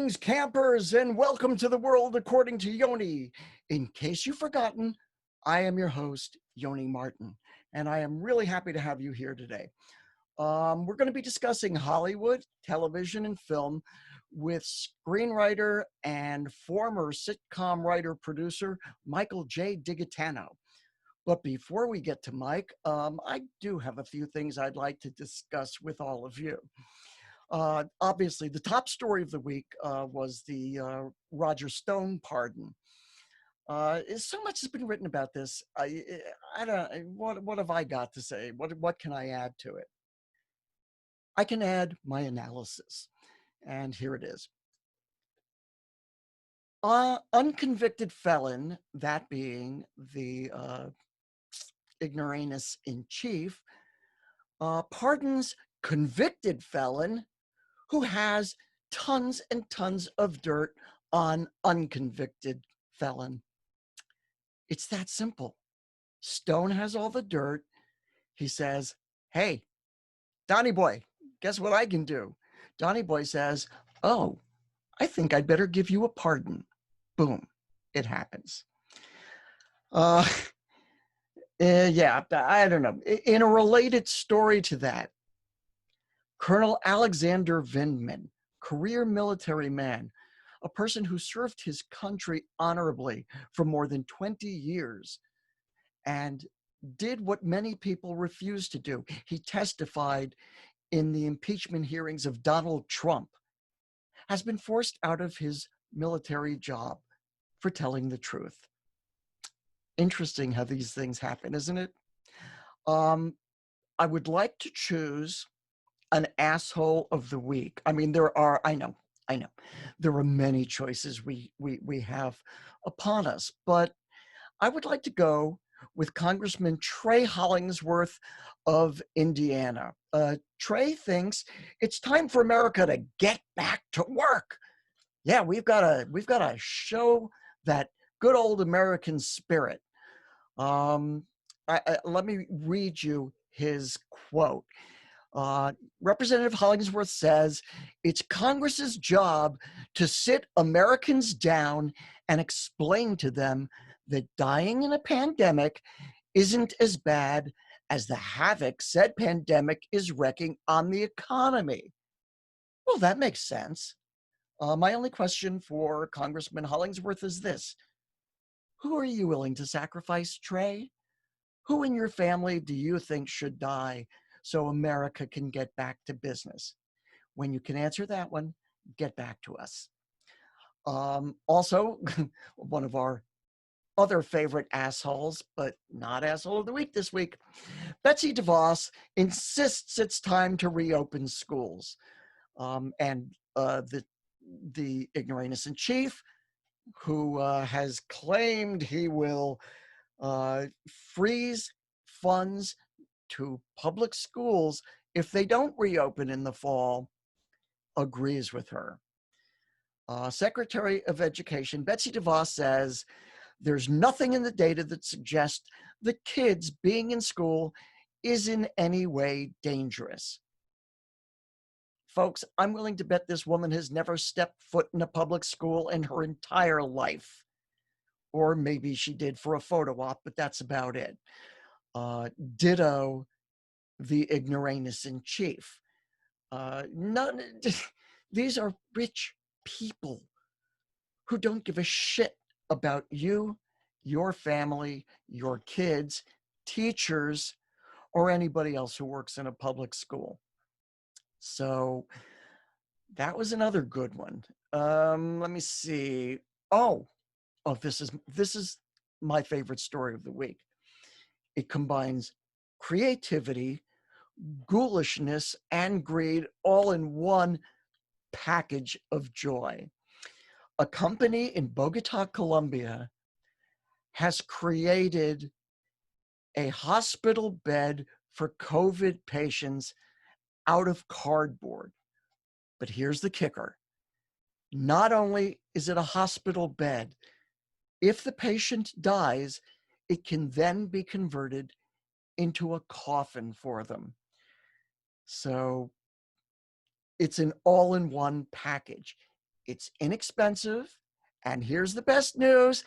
Greetings, campers, and welcome to the World According to Yoni. In case you've forgotten, I am your host, Yoni Marten, and I am really happy to have you here today. We're going to be discussing Hollywood, television, and film with screenwriter and former sitcom writer-producer Michael J. DiGaetano. But before we get to Mike, I do have a few things I'd like to discuss with all of you. Obviously, the top story of the week was the Roger Stone pardon. So much has been written about this. I don't. What have I got to say? What can I add to it? I can add my analysis, and here it is. Unconvicted felon, that being the ignoramus in chief, pardons convicted felon who has tons and tons of dirt on unconvicted felon. It's that simple. Stone has all the dirt. He says, hey, Donnie boy, guess what I can do? Donnie boy says, oh, I think I'd better give you a pardon. Boom, it happens. Yeah, I don't know. In a related story to that, Colonel Alexander Vindman, career military man, a person who served his country honorably for more than 20 years and did what many people refuse to do. He testified in the impeachment hearings of Donald Trump, has been forced out of his military job for telling the truth. Interesting how these things happen, isn't it? I would like to choose an asshole of the week. I mean, I know, there are many choices we have upon us, but I would like to go with Congressman Trey Hollingsworth of Indiana. Trey thinks it's time for America to get back to work. Yeah, we've got to show that good old American spirit. Let me read you his quote. Representative Hollingsworth says, it's Congress's job to sit Americans down and explain to them that dying in a pandemic isn't as bad as the havoc said pandemic is wreaking on the economy. Well, that makes sense. My only question for Congressman Hollingsworth is this. Who are you willing to sacrifice, Trey? Who in your family do you think should die so America can get back to business? When you can answer that one, get back to us. Also, one of our other favorite assholes, but not asshole of the week this week, Betsy DeVos insists it's time to reopen schools. And the ignoramus in chief, who has claimed he will freeze funds to public schools if they don't reopen in the fall, agrees with her. Secretary of Education Betsy DeVos says there's nothing in the data that suggests the kids being in school is in any way dangerous. Folks, I'm willing to bet this woman has never stepped foot in a public school in her entire life. Or maybe she did for a photo op, but that's about it. Ditto the ignoramus in chief. These are rich people who don't give a shit about you, your family, your kids, teachers, or anybody else who works in a public school. So that was another good one. Let me see. Oh, this is my favorite story of the week. It combines creativity, ghoulishness, and greed all in one package of joy. A company in Bogota, Colombia, has created a hospital bed for COVID patients out of cardboard. But here's the kicker. Not only is it a hospital bed, if the patient dies, it can then be converted into a coffin for them. So it's an all-in-one package. It's inexpensive. And here's the best news.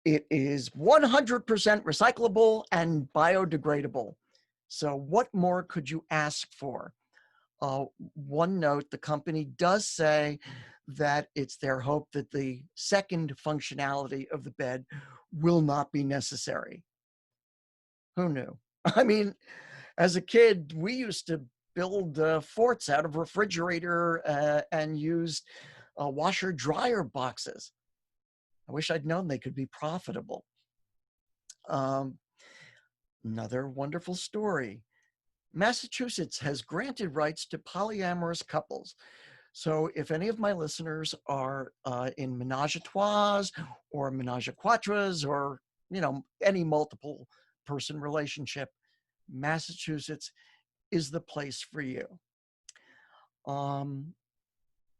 It is 100% recyclable and biodegradable. So what more could you ask for? One note, the company does say that it's their hope that the second functionality of the bed will not be necessary. Who knew? I mean, as a kid, we used to build forts out of refrigerator and used washer dryer boxes. I wish I'd known they could be profitable. Another wonderful story. Massachusetts has granted rights to polyamorous couples. So if any of my listeners are in menage a trois or menage a quatres or, any multiple person relationship, Massachusetts is the place for you. On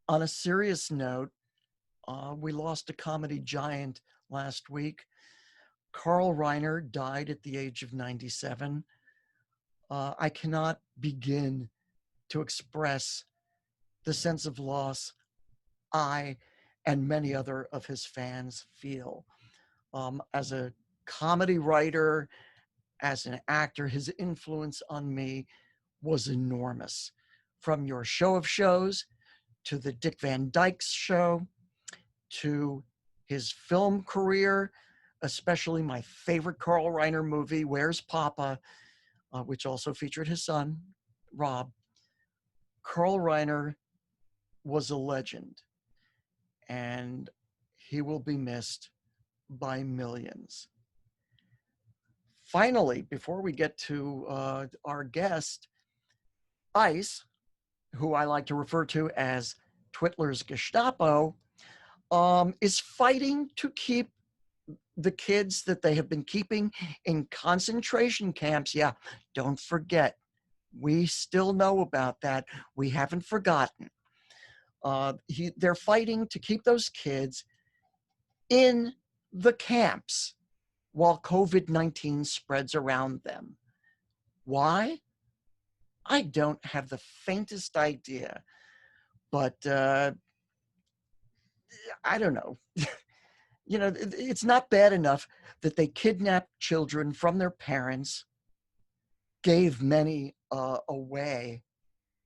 a serious note, we lost a comedy giant last week. Carl Reiner died at the age of 97. I cannot begin to express the sense of loss I and many other of his fans feel. As a comedy writer, as an actor, his influence on me was enormous. From Your Show of Shows to the Dick Van Dyke's Show to his film career, especially my favorite Carl Reiner movie, Where's Papa, which also featured his son, Rob. Carl Reiner was a legend, and he will be missed by millions. Finally, before we get to our guest, Ice, who I like to refer to as Twitler's Gestapo, is fighting to keep the kids that they have been keeping in concentration camps. Yeah, don't forget, we still know about that. We haven't forgotten. They're fighting to keep those kids in the camps while COVID-19 spreads around them. Why? I don't have the faintest idea, but I don't know. It's not bad enough that they kidnapped children from their parents, gave many away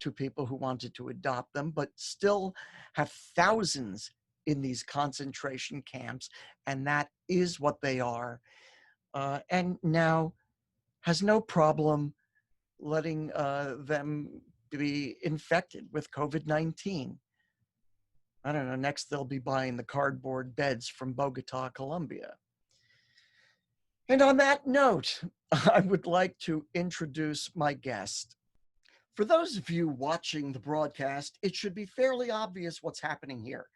to people who wanted to adopt them, but still have thousands in these concentration camps, and that is what they are. And now has no problem letting them be infected with COVID-19. I don't know, next they'll be buying the cardboard beds from Bogota, Colombia. And on that note, I would like to introduce my guest. For those of you watching the broadcast, it should be fairly obvious what's happening here.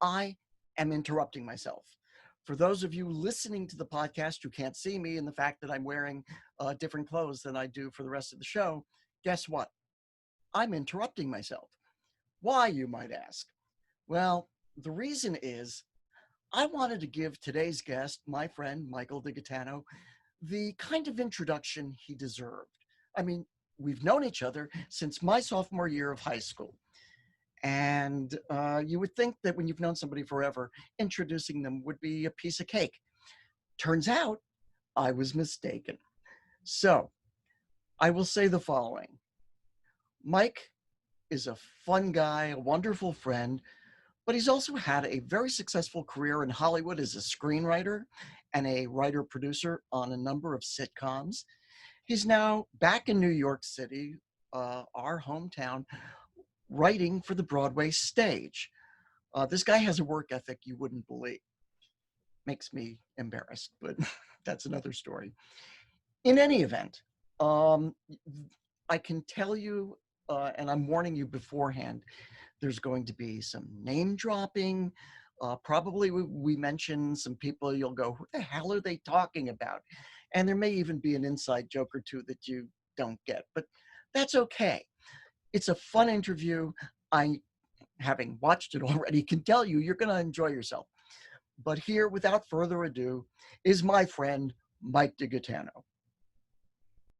I am interrupting myself. For those of you listening to the podcast who can't see me and the fact that I'm wearing different clothes than I do for the rest of the show, guess what? I'm interrupting myself. Why, you might ask? Well, the reason is I wanted to give today's guest, my friend Michael DiGaetano, the kind of introduction he deserved. I mean, we've known each other since my sophomore year of high school. And you would think that when you've known somebody forever, introducing them would be a piece of cake. Turns out I was mistaken. So I will say the following. Mike is a fun guy, a wonderful friend, but he's also had a very successful career in Hollywood as a screenwriter and a writer-producer on a number of sitcoms. He's now back in New York City, our hometown, writing for the Broadway stage. This guy has a work ethic you wouldn't believe. Makes me embarrassed, but that's another story. In any event, I can tell you, and I'm warning you beforehand, there's going to be some name dropping. Probably we mention some people you'll go, who the hell are they talking about? And there may even be an inside joke or two that you don't get, but that's okay. It's a fun interview. I, having watched it already, can tell you you're going to enjoy yourself. But here, without further ado, is my friend, Mike DiGaetano.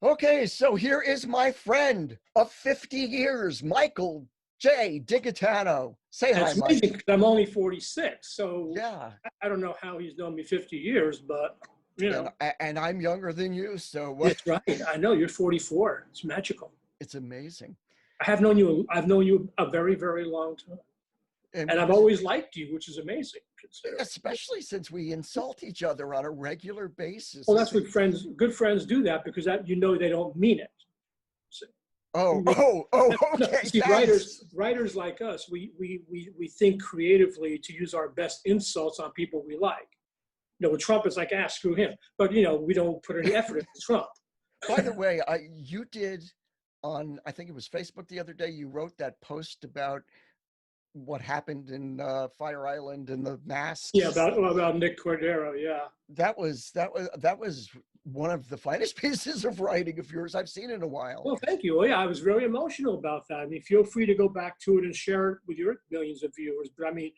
Okay, so here is my friend of 50 years, Michael Jay DiGaetano. Say And hi, it's amazing Mike. because I'm only 46, so Yeah. I don't know how he's known me 50 years, but you know, And I'm younger than you, so that's right. I know you're 44. It's magical. it's amazing. I've known you a very, very long time. And I've always liked you, which is amazing. Especially since we insult each other on a regular basis. Well, that's what good friends do that because that, you know, they don't mean it. So, okay. see, writers like us, we think creatively to use our best insults on people we like. You know, with Trump, it's like, screw him. But, you know, we don't put any effort into Trump. By the way, you did on, I think it was Facebook the other day, you wrote that post about what happened in Fire Island and the masks. Yeah, about Nick Cordero. Yeah, that was one of the finest pieces of writing of yours I've seen in a while. Well, thank you. Well, yeah, I was very emotional about that. I mean, feel free to go back to it and share it with your millions of viewers. But I mean,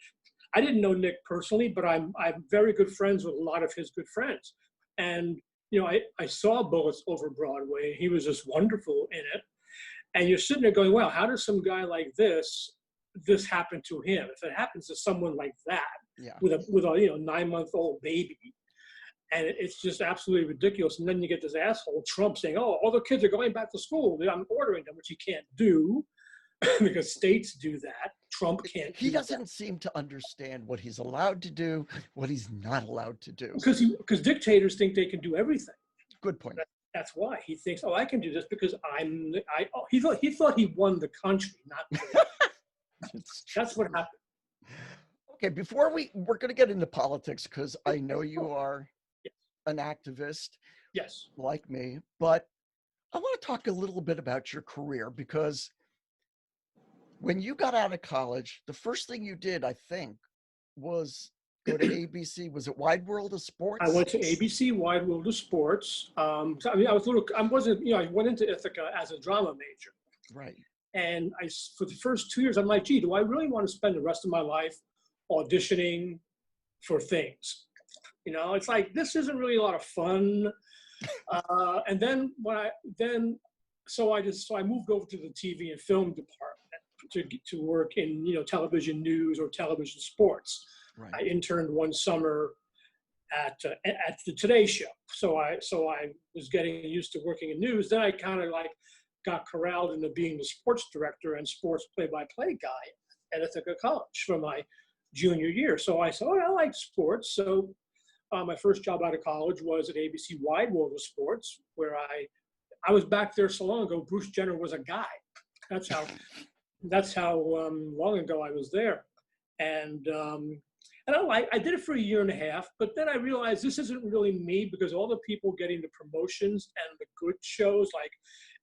I didn't know Nick personally, but I'm very good friends with a lot of his good friends. And you know, I saw Bullets Over Broadway. He was just wonderful in it. And you're sitting there going, wow, how does some guy like this happen to him? If it happens to someone like that, with a 9-month-old baby, and it's just absolutely ridiculous. And then you get this asshole Trump saying, oh, all the kids are going back to school. I'm ordering them, which he can't do because states do that. Trump can't. He doesn't seem to understand what he's allowed to do, what he's not allowed to do. Because dictators think they can do everything. Good point. That's why he thinks, oh, I can do this because he thought he won the country, not that's what happened. Okay, before we're going to get into politics because I know you are an activist, yes, like me, but I want to talk a little bit about your career because when you got out of college, the first thing you did, I think, was go to ABC. Was it Wide World of Sports? I went to ABC Wide World of Sports. I mean, I went into Ithaca as a drama major. Right. And for the first 2 years, I'm like, gee, do I really want to spend the rest of my life auditioning for things? You know, it's like, this isn't really a lot of fun. And then so I moved over to the TV and film department to work in, you know, television news or television sports. Right. I interned one summer at the Today Show. So I was getting used to working in news. Then I kind of like got corralled into being the sports director and sports play-by-play guy at Ithaca College for my junior year. So I said, oh, I like sports. So my first job out of college was at ABC Wide World of Sports, where I was back there so long ago, Bruce Jenner was a guy. That's how long ago I was there. And I did it for a year and a half, but then I realized this isn't really me because all the people getting the promotions and the good shows like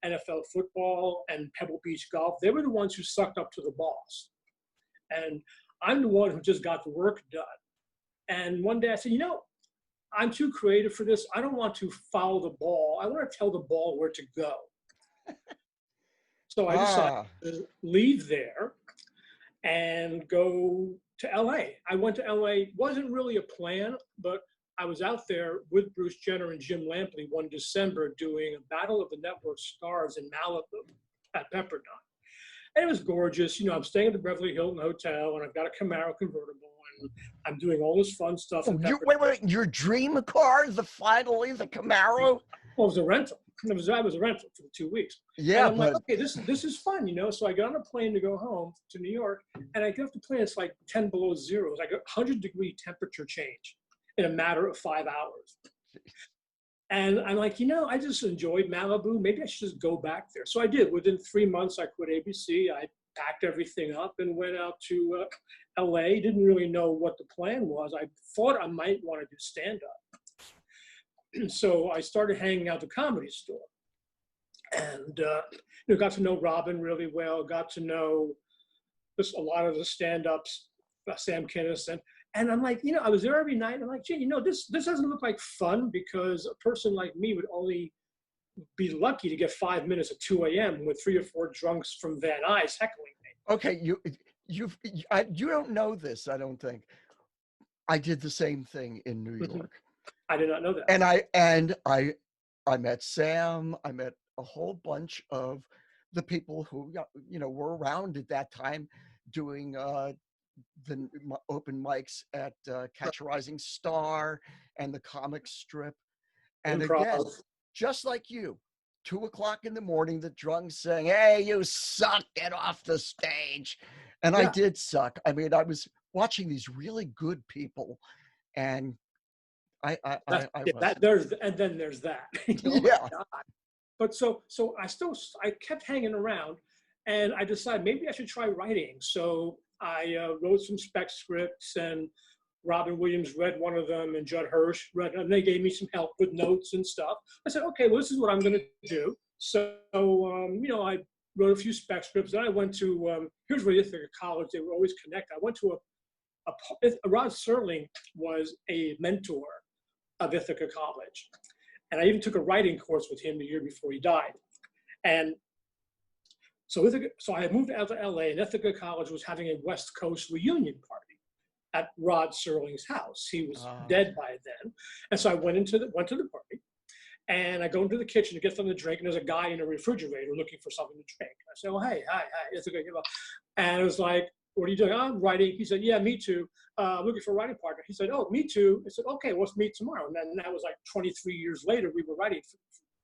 NFL football and Pebble Beach golf, they were the ones who sucked up to the boss. And I'm the one who just got the work done. And one day I said, you know, I'm too creative for this. I don't want to follow the ball. I want to tell the ball where to go. So I decided to leave there and go to LA. I went to LA, wasn't really a plan, but I was out there with Bruce Jenner and Jim Lampley one December doing a Battle of the Network Stars in Malibu at Pepperdine. And it was gorgeous. You know, I'm staying at the Beverly Hilton Hotel and I've got a Camaro convertible and I'm doing all this fun stuff. Wait, your dream car, finally the Camaro? Well, it was a rental. It was a rental for 2 weeks. Yeah, and I'm like, okay, this is fun, you know. So I got on a plane to go home to New York, and I get off the plane. It's like 10 below zero. It's like a 100-degree temperature change in a matter of 5 hours. And I'm like, you know, I just enjoyed Malibu. Maybe I should just go back there. So I did. Within 3 months, I quit ABC. I packed everything up and went out to LA. Didn't really know what the plan was. I thought I might want to do stand-up. So I started hanging out at the Comedy Store, and got to know Robin really well. Got to know just a lot of the stand-ups, Sam Kinison, and I'm like, you know, I was there every night. And I'm like, gee, you know, this doesn't look like fun because a person like me would only be lucky to get 5 minutes at 2 a.m. with 3 or 4 drunks from Van Nuys heckling me. Okay, you don't know this, I don't think. I did the same thing in New York. I did not know that. And I met Sam. I met a whole bunch of the people who, were around at that time doing the open mics at Catch a Rising Star and the comic strip. And again, Improv. just like you, 2 o'clock in the morning, the drunks saying, "Hey, you suck, get off the stage." And I Yeah, did suck. I mean, I was watching these really good people, and I wasn't. and then there's that. Oh my Yeah. God. But I kept hanging around, and I decided maybe I should try writing. So I wrote some spec scripts, and Robin Williams read one of them, and Judd Hirsch read, and they gave me some help with notes and stuff. I said, okay, well, this is what I'm going to do. So I wrote a few spec scripts. Then I went to here's where Ithaca College. They were always connected. I went to Rod Serling was a mentor of Ithaca College. And I even took a writing course with him the year before he died. And so I had moved out to LA, and Ithaca College was having a West Coast reunion party at Rod Serling's house. He was dead by then. And so I went to the party, and I go into the kitchen to get something to drink, and there's a guy in a refrigerator looking for something to drink. I said, "Oh, hey, hi, Ithaca." And it was like, "What are you doing?" "I'm writing." He said, "Yeah, me too. Looking for a writing partner." He said, "Oh, me too." I said, "Okay, well, let's meet tomorrow." And then that was like 23 years later, we were writing.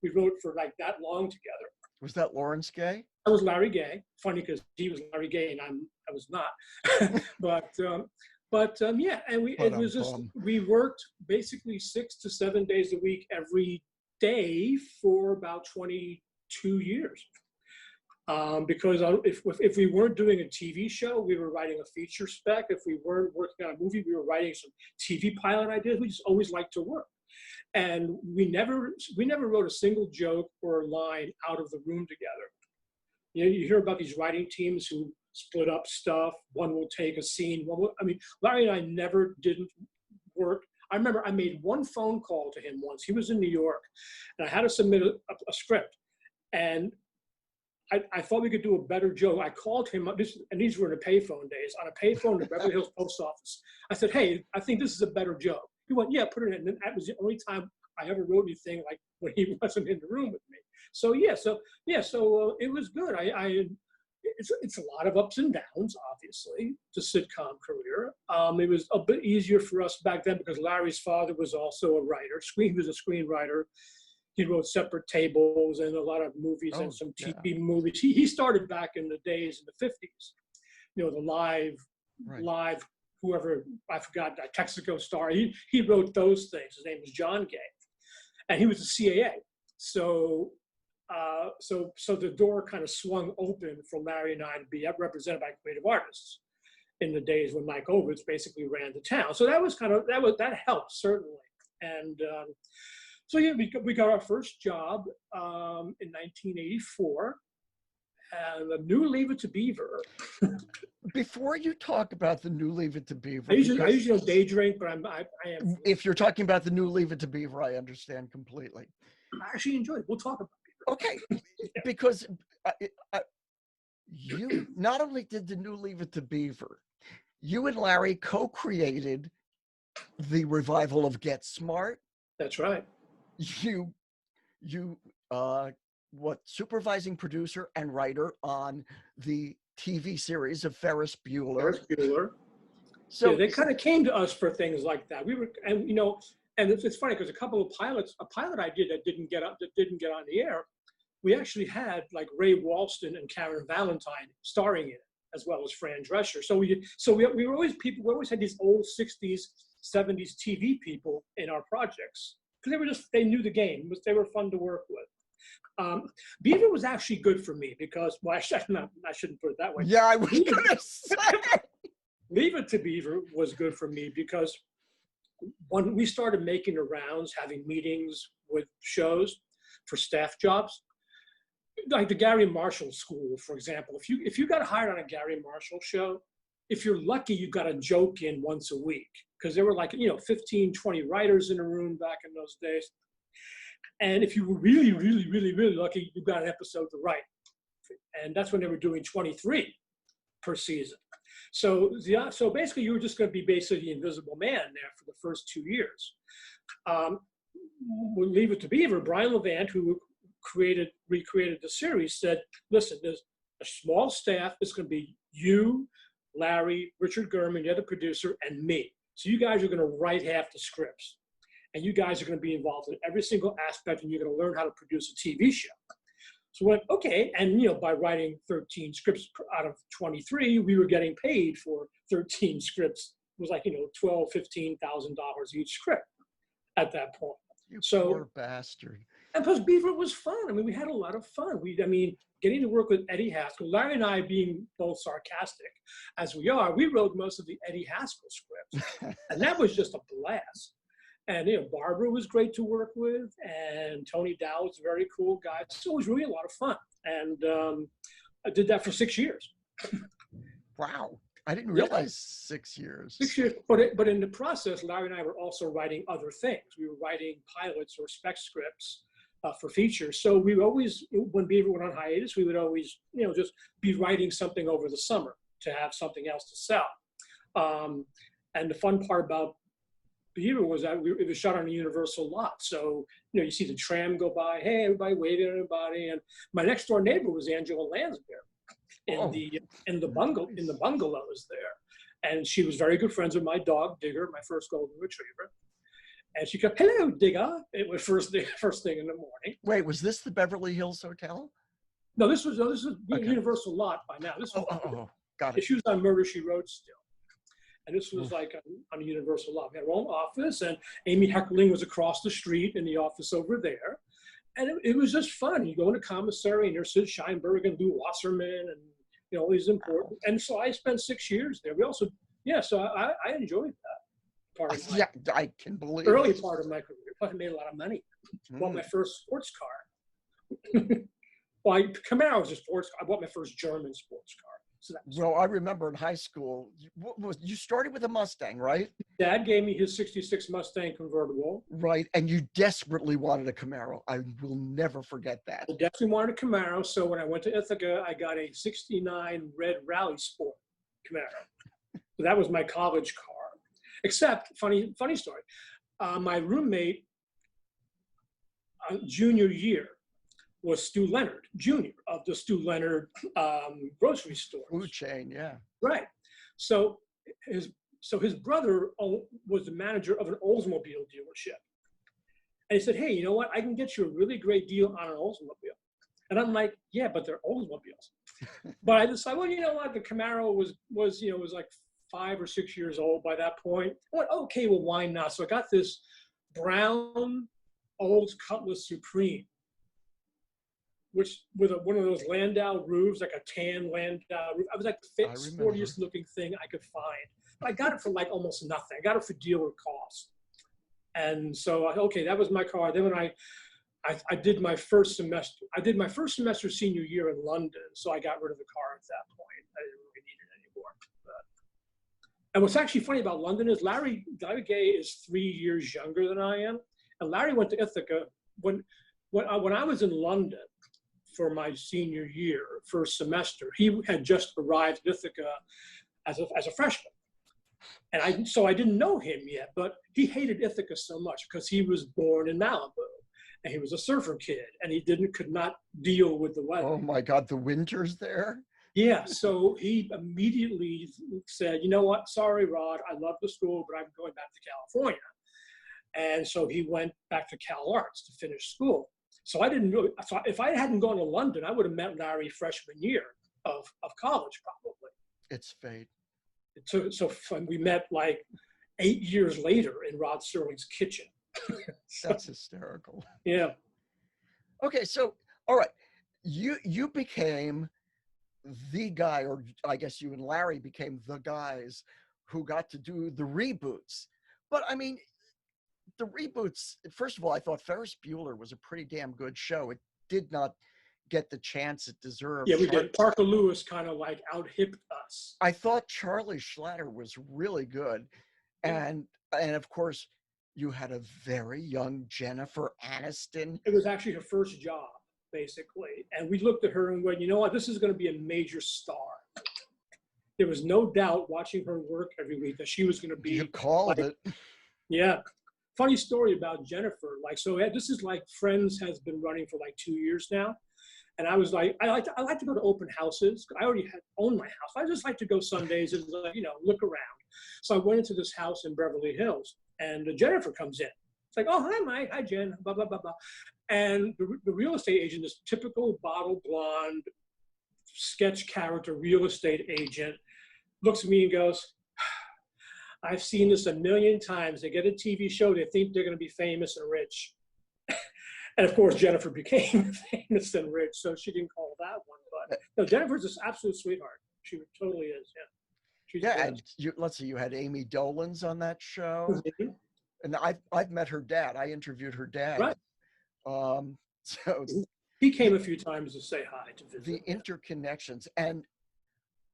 We wrote for like that long together. Was that Lawrence Gay? I was Larry Gay. Funny because he was Larry Gay and I was not. but yeah, and we worked basically 6 to 7 days a week every day for about 22 years. Because if we weren't doing a TV show, we were writing a feature spec. If we weren't working on a movie, we were writing some TV pilot ideas. We just always liked to work. And we never wrote a single joke or a line out of the room together. You hear about these writing teams who split up stuff. One will take a scene. Larry and I never didn't work. I remember I made one phone call to him once. He was in New York, and I had to submit a script. And I thought we could do a better joke. I called him up, and these were in the payphone days, on a payphone in the Beverly Hills post office. I said, "Hey, I think this is a better joke." He went, "Yeah, put it in." And that was the only time I ever wrote anything like when he wasn't in the room with me. So it was good. It's a lot of ups and downs, obviously, the sitcom career. It was a bit easier for us back then because Larry's father was also a writer. He was a screenwriter. He wrote Separate Tables and a lot of movies and some TV movies. He started back in the days in the 50s, the live, whoever, I forgot, Texaco Star. He wrote those things. His name was John Gay, and he was a CAA. So the door kind of swung open for Larry and I to be represented by creative artists in the days when Mike Ovitz basically ran the town. So that helped certainly. And so yeah, we got our first job in 1984, and the new Leave It to Beaver. Before you talk about the new Leave It to Beaver, I usually don't day drink, but I am. If you're talking about the new Leave It to Beaver, I understand completely. I actually enjoyed it. We'll talk about Beaver. Okay, because you not only did the new Leave It to Beaver, you and Larry co-created the revival of Get Smart. That's right. You supervising producer and writer on the TV series of Ferris Bueller. So yeah, they kind of came to us for things like that. We were, and it's funny because a pilot I did that didn't get on the air. We actually had like Ray Walston and Karen Valentine starring in it, as well as Fran Drescher. So we were always people. We always had these old 60s, 70s TV people in our projects because they knew the game. They were fun to work with. Beaver was actually good for me because, well, I shouldn't put it that way. Yeah, I was going to say. Leave It to Beaver was good for me because when we started making the rounds, having meetings with shows for staff jobs, like the Gary Marshall School, for example, if you got hired on a Gary Marshall show, if you're lucky, you got a joke in once a week because there were 15, 20 writers in a room back in those days. And if you were really, really, really, really lucky, you got an episode to write. And that's when they were doing 23 per season. So basically, you were just going to be basically the invisible man there for the first 2 years. We'll Leave It to Beaver. Brian Levant, who recreated the series said, listen, there's a small staff. It's going to be you, Larry, Richard Gurman, the other producer, and me. So you guys are going to write half the scripts. And you guys are going to be involved in every single aspect, and you're going to learn how to produce a TV show. So we went, okay. And, by writing 13 scripts out of 23, we were getting paid for 13 scripts. It was like, $12,000, $15,000 each script at that point. You poor bastard. And plus Beaver was fun. I mean, we had a lot of fun. Getting to work with Eddie Haskell, Larry and I being both sarcastic as we are, we wrote most of the Eddie Haskell scripts. And that was just a blast. And, Barbara was great to work with, and Tony Dow was a very cool guy. So it was really a lot of fun. And I did that for 6 years. Wow. I didn't realize 6 years. 6 years. But in the process, Larry and I were also writing other things. We were writing pilots or spec scripts for features. So we always, when Beaver went on hiatus, we would always, just be writing something over the summer to have something else to sell. And the fun part about Beaver was that it was shot on a Universal lot. So, you see the tram go by, hey, everybody waving at everybody. And my next door neighbor was Angela Lansbury in the bungalows there. And she was very good friends with my dog, Digger, my first golden retriever. And she goes, hello, Digger. It was first thing in the morning. Wait, was this the Beverly Hills Hotel? No, this was Okay. Universal lot by now. This was, got it. she was on Murder, She Wrote still. And this was like on a Universal lot. We had our own office, and Amy Heckerling was across the street in the office over there. And it was just fun. You go into commissary, and there's Sid Sheinberg and Lou Wasserman, and all these important. And so I spent 6 years there. We also, so I enjoyed that part of my I can believe early part of my career. Plus, I made a lot of money. Bought my first sports car. Well, Camaro was a sports car. I bought my first German sports car. So well, I remember in high school, you started with a Mustang, right? Dad gave me his 66 Mustang convertible. Right, and you desperately wanted a Camaro. I will never forget that. I definitely wanted a Camaro, so when I went to Ithaca, I got a 69 red Rally Sport Camaro. So that was my college car. Except, funny story, my roommate junior year was Stu Leonard, Jr. of the Stu Leonard grocery store. Food chain, yeah. Right. So his brother was the manager of an Oldsmobile dealership. And he said, hey, you know what? I can get you a really great deal on an Oldsmobile. And I'm like, yeah, but they're Oldsmobiles. But I decided, well, you know what? The Camaro was like 5 or 6 years old by that point. I went, okay, well, why not? So I got this brown old Cutlass Supreme, which with one of those Landau roofs, like a tan Landau roof. I was like the sportiest looking thing I could find. But I got it for like almost nothing. I got it for dealer cost. And so, okay, that was my car. Then when I did my first semester senior year in London, so I got rid of the car at that point. I didn't really need it anymore. And what's actually funny about London is Larry Gay is 3 years younger than I am. And Larry went to Ithaca when I was in London for my senior year, first semester. He had just arrived in Ithaca as a freshman. And so I didn't know him yet, but he hated Ithaca so much because he was born in Malibu and he was a surfer kid and he could not deal with the weather. Oh my God, the winters there? Yeah, so he immediately said, you know what, sorry, Rod, I love the school, but I'm going back to California. And so he went back to Cal Arts to finish school. So if I hadn't gone to London, I would have met Larry freshman year of college probably. It's fate. So we met like 8 years later in Rod Serling's kitchen. That's hysterical. Yeah. Okay, so all right, you became the guy, or I guess you and Larry became the guys who got to do the reboots. But I mean, the reboots, first of all, I thought Ferris Bueller was a pretty damn good show. It did not get the chance it deserved. Yeah, we did. Parker Lewis kind of like out-hipped us. I thought Charlie Schlatter was really good. And of course, you had a very young Jennifer Aniston. It was actually her first job, basically. And we looked at her and went, you know what, this is going to be a major star. There was no doubt watching her work every week that she was going to be. You called it. Yeah. funny story about Jennifer. Like, so this is like Friends has been running for like 2 years now. And I was like, I like to go to open houses. I already owned my house. I just like to go Sundays and, look around. So I went into this house in Beverly Hills, and Jennifer comes in. It's like, oh, hi, Mike. Hi, Jen. Blah, blah, blah, blah. And the real estate agent, this typical bottle blonde, sketch character real estate agent, looks at me and goes, I've seen this a million times. They get a TV show, they think they're going to be famous and rich. And of course, Jennifer became famous and rich, so she didn't call that one. But no, Jennifer's an absolute sweetheart. She totally is. Yeah. She's and let's see, you had Amy Dolan's on that show, and I've met her dad. I interviewed her dad. Right. So he came a few times to say hi, to visit. The interconnections, and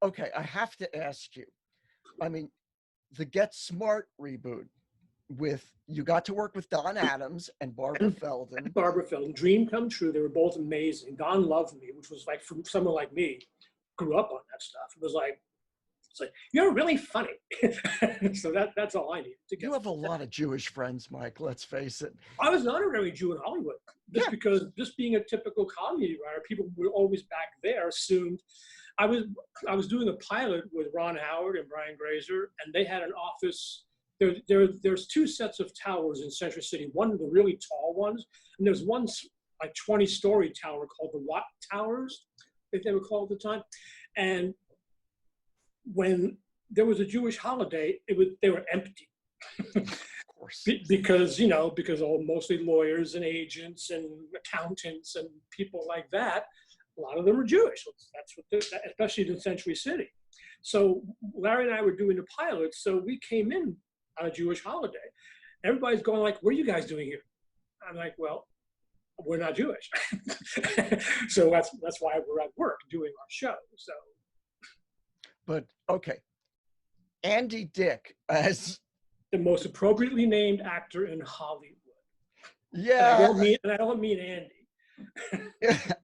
okay, I have to ask you. I mean, the Get Smart reboot. You got to work with Don Adams and Barbara Feldon. Barbara Feldon, dream come true. They were both amazing. Don loved me, which was like, from someone like me, grew up on that stuff. It was like, it's like, you're really funny. So that's all I needed to get. You have a lot of Jewish friends, Mike. Let's face it. I was not a very Jew in Hollywood, because just being a typical comedy writer, people were always back there assumed. I was doing a pilot with Ron Howard and Brian Grazer, and they had an office. There's two sets of towers in Century City. One of the really tall ones, and there's one like 20-story tower called the Watt Towers, if they were called at the time. And when there was a Jewish holiday, they were empty. Of course. because mostly lawyers and agents and accountants and people like that, a lot of them were Jewish. That's what, especially in Century City. So Larry and I were doing the pilot, so we came in on a Jewish holiday. Everybody's going like, what are you guys doing here? I'm like, well, we're not Jewish. So that's why we're at work doing our show. So, but okay, Andy Dick as the most appropriately named actor in Hollywood. Yeah. And I don't mean Andy.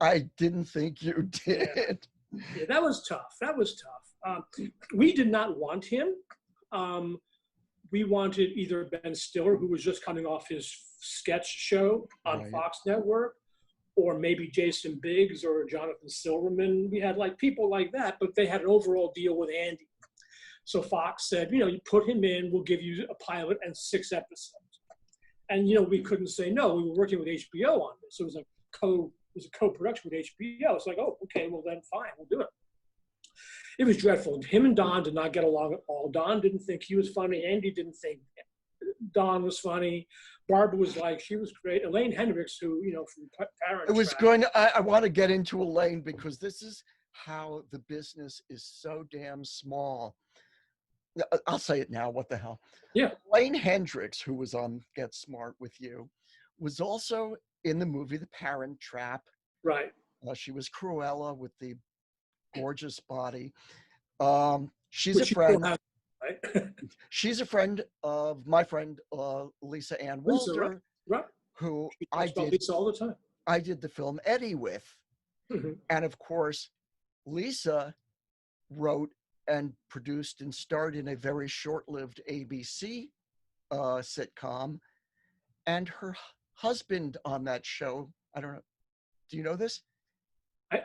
I didn't think you did. Yeah, that was tough. We did not want him. We wanted either Ben Stiller, who was just coming off his sketch show on Fox Network, or maybe Jason Biggs or Jonathan Silverman. We had like people like that, but they had an overall deal with Andy. So Fox said, you put him in, we'll give you a pilot and 6 episodes. And, we couldn't say no. We were working with HBO on this. So it was a co-production with HBO. It's like, oh, okay, well then fine, we'll do it. It was dreadful. Him and Don did not get along at all. Don didn't think he was funny. Andy didn't think Don was funny. Barbara was like, she was great. Elaine Hendricks, who, from Parent I want to get into Elaine, because this is how the business is so damn small. I'll say it now. What the hell? Yeah. Elaine Hendricks, who was on Get Smart with you, was also in the movie The Parent Trap. Right. She was Cruella with the gorgeous body. She's a friend. Right? She's a friend of my friend Lisa Ann Walter, right. Who I did Lisa all the time. I did the film Eddie with, and of course, Lisa wrote and produced and starred in a very short-lived ABC sitcom, and her husband on that show. I don't know. Do you know this?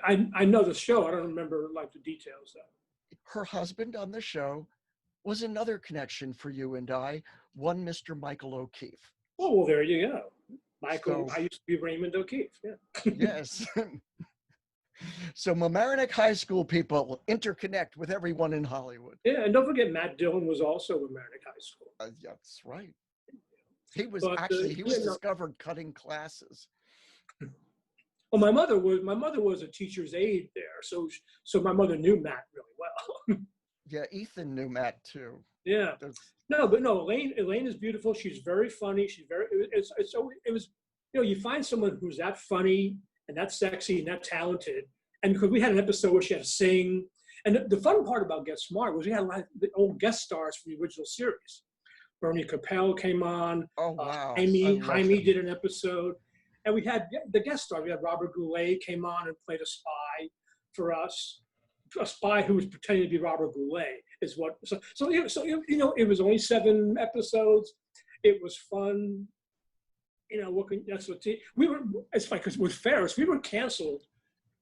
I know the show. I don't remember like the details though. Her husband on the show was another connection for you and I, one Mr. Michael O'Keefe. Oh, well, there you go. Michael, I used to be Raymond O'Keefe. Yeah. Yes. So Mamaroneck High School people interconnect with everyone in Hollywood. Yeah, and don't forget Matt Dillon was also at Mamaroneck High School. Yeah, that's right. He was discovered cutting classes. Well, my mother was a teacher's aide there, so my mother knew Matt really well. Yeah, Ethan knew Matt too. Yeah. Elaine is beautiful. She's very funny. It was you find someone who's that funny and that sexy and that talented, and because we had an episode where she had to sing, and the fun part about Get Smart was we had a lot of the old guest stars from the original series. Bernie Capel came on. Oh wow! Jaime did an episode. And we had the guest star. We had Robert Goulet came on and played a spy for us. A spy who was pretending to be Robert Goulet is what. So it was only 7 episodes. It was fun. You know, we were. It's funny because with Ferris, we were canceled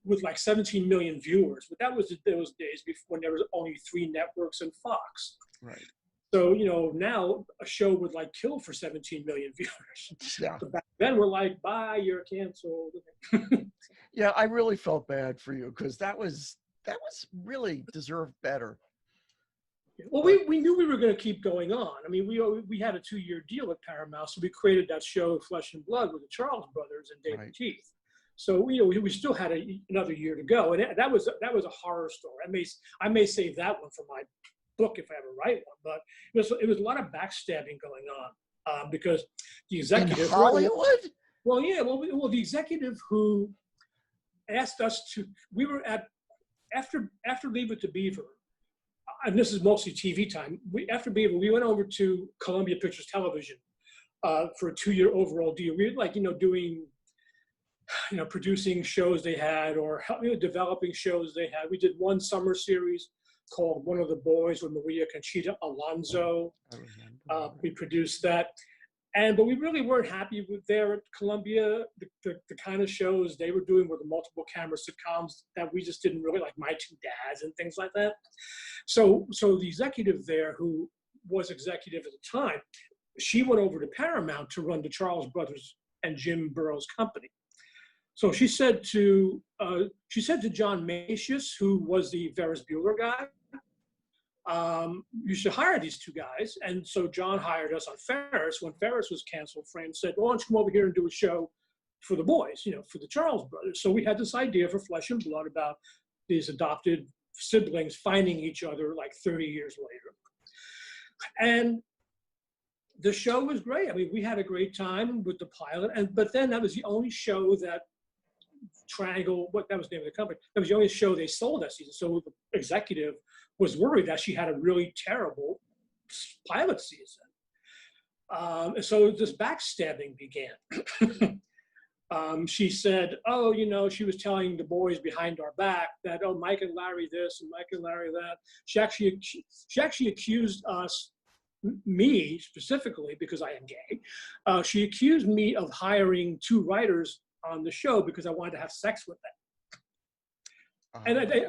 with like 17 million viewers, but that was those days before when there was only 3 networks and Fox. Right. So, you know, now a show would like kill for 17 million viewers. Yeah. But back then we're like, bye, you're canceled. Yeah, I really felt bad for you because that was really deserved better. Well, we knew we were going to keep going on. I mean, we had a 2-year deal with Paramount, so we created that show Flesh and Blood with the Charles brothers and David Right. Keith. So, you know, we still had another year to go, and that was a horror story. I may save that one for my book if I ever write one, but it was a lot of backstabbing going on because the executive In Hollywood? Well, yeah, well, the executive who asked us to, we were at after Leave It to Beaver, and this is mostly TV time. After Beaver, we went over to Columbia Pictures Television for a 2-year overall deal. We were like, you know, doing, you know, producing shows they had or developing shows they had. We did one summer series called One of the Boys with Maria Conchita Alonso. I remember. We produced that. But we really weren't happy with there at Columbia. The kind of shows they were doing were the multiple camera sitcoms that we just didn't really like, My Two Dads and things like that. So the executive there, who was executive at the time, she went over to Paramount to run the Charles Brothers and Jim Burrows company. So she said to John Macius, who was the Ferris Bueller guy, you should hire these 2 guys. And so John hired us on Ferris. When Ferris was canceled, Fran said, well, why don't you come over here and do a show for the boys, you know, for the Charles brothers. So we had this idea for Flesh and Blood about these adopted siblings finding each other like 30 years later. And the show was great. I mean, we had a great time with the pilot. But then that was the only show that Triangle, that was the name of the company, that was the only show they sold that season. So the executive was worried that she had a really terrible pilot season. So this backstabbing began. She said, oh, you know, she was telling the boys behind our back that, oh, Mike and Larry this and Mike and Larry that. She actually accused us, me specifically, because I am gay. She accused me of hiring 2 writers on the show because I wanted to have sex with them.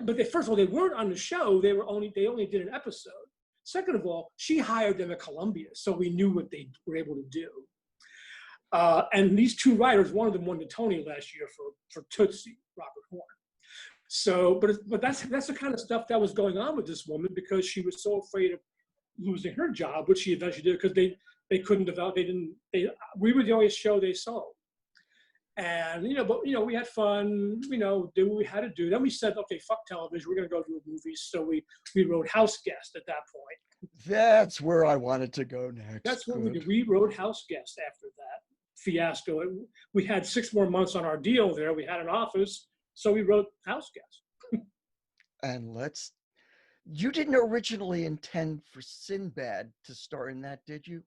But first of all, they weren't on the show. They only did an episode. Second of all, she hired them at Columbia, so we knew what they were able to do. And these 2 writers, one of them won the Tony last year for Tootsie, Robert Horn. So, but that's the kind of stuff that was going on with this woman because she was so afraid of losing her job, which she eventually did because they couldn't develop. We were the only show they sold. And, you know, but, you know, we had fun, you know, did what we had to do. Then we said, okay, fuck television. We're going to go do a movie. So we wrote House Guest at that point. That's where I wanted to go next. That's what we did. We wrote House Guest after that fiasco. We had 6 more months on our deal there. We had an office. So we wrote House Guest. And you didn't originally intend for Sinbad to star in that, did you?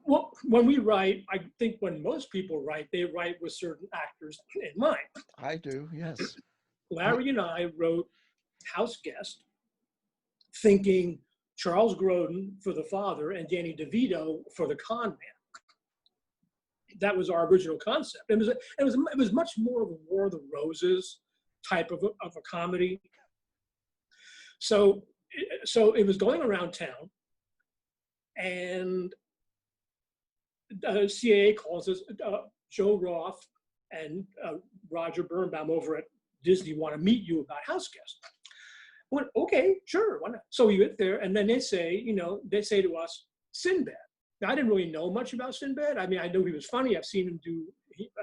Well, when we write, I think when most people write, they write with certain actors in mind. I do, yes. Larry and I wrote House Guest thinking Charles Grodin for the father and Danny DeVito for the con man. That was our original concept. It was much more of a War of the Roses type of a comedy. So it was going around town, and CAA calls us, Joe Roth and Roger Birnbaum over at Disney want to meet you about House Guest. I went, okay, sure, why not? So we went there, and then they say to us, Sinbad. Now, I didn't really know much about Sinbad. I mean, I knew he was funny. I've seen him do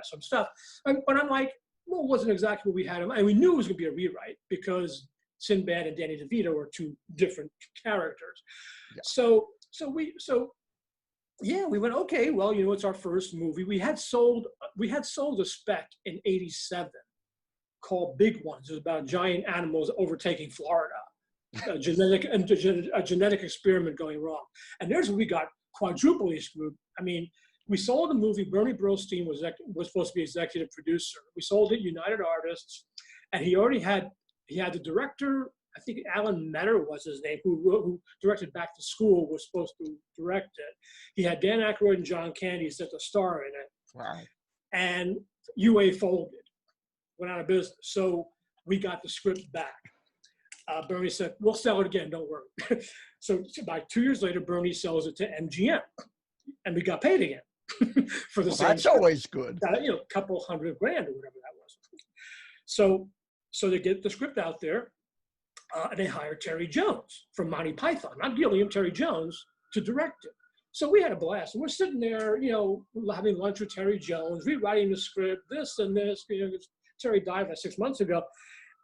some stuff. But I'm like, well, it wasn't exactly what we had him. And we knew it was going to be a rewrite because Sinbad and Danny DeVito are 2 different characters. Yeah. So we went, okay, well, you know, it's our first movie. We had sold a spec in '87 called Big Ones. It was about giant animals overtaking Florida, a genetic experiment going wrong. And there's where we got quadruply screwed. I mean, we sold the movie. Bernie Brillstein was supposed to be executive producer. We sold it United Artists, and he had the director. I I think Alan Metter was his name, who directed Back to School, was supposed to direct it. He had Dan Aykroyd and John Candy set the star in it. Wow. And UA folded, went out of business. So we got the script back. Bernie said, we'll sell it again, don't worry. So about 2 years later, Bernie sells it to MGM, and we got paid again for the same That's script. always good. A couple $100,000 or whatever that was. So they get the script out there, and they hire Terry Jones from Monty Python, not Gilliam, Terry Jones, to direct it. So we had a blast. And we're sitting there, having lunch with Terry Jones, rewriting the script, this and this. Terry died like 6 months ago.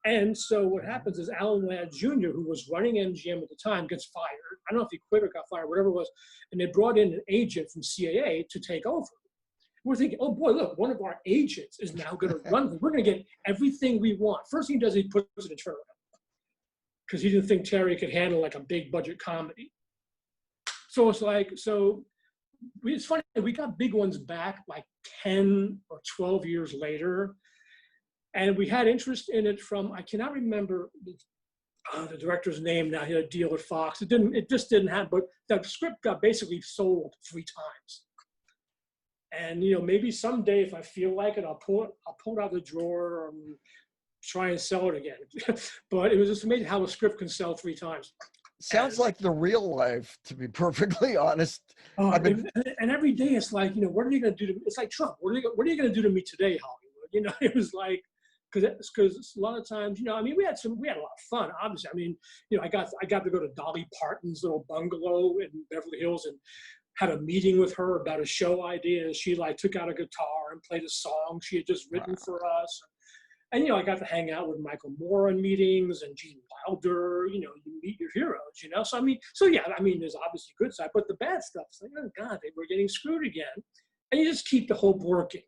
And so what happens is Alan Ladd Jr., who was running MGM at the time, gets fired. I don't know if he quit or got fired, whatever it was. And they brought in an agent from CAA to take over. We're thinking, oh boy, look, one of our agents is now going to run. We're going to get everything we want. First thing he does, he puts it in turnaround, because he didn't think Terry could handle like a big budget comedy. So it's like, it's funny, we got big ones back like 10 or 12 years later. And we had interest in it from, I cannot remember the director's name now. He had a deal at Fox. It just didn't happen. But the script got basically sold 3 times. And maybe someday, if I feel like it, I'll pull it out of the drawer and try and sell it again. But it was just amazing how a script can sell 3 times. Sounds like the real life, to be perfectly honest. And every day it's like, what are you going to do to me? It's like Trump. What are you going to do to me today, Hollywood? It was like, because a lot of times, we had a lot of fun, obviously. I got to go to Dolly Parton's little bungalow in Beverly Hills and had a meeting with her about a show idea. And she took out a guitar and played a song she had just written for us. And, I got to hang out with Michael Moore in meetings and Gene Wilder, you meet your heroes, So, there's obviously good side, but the bad stuff, it's like, oh God, we're getting screwed again. And you just keep the hope working.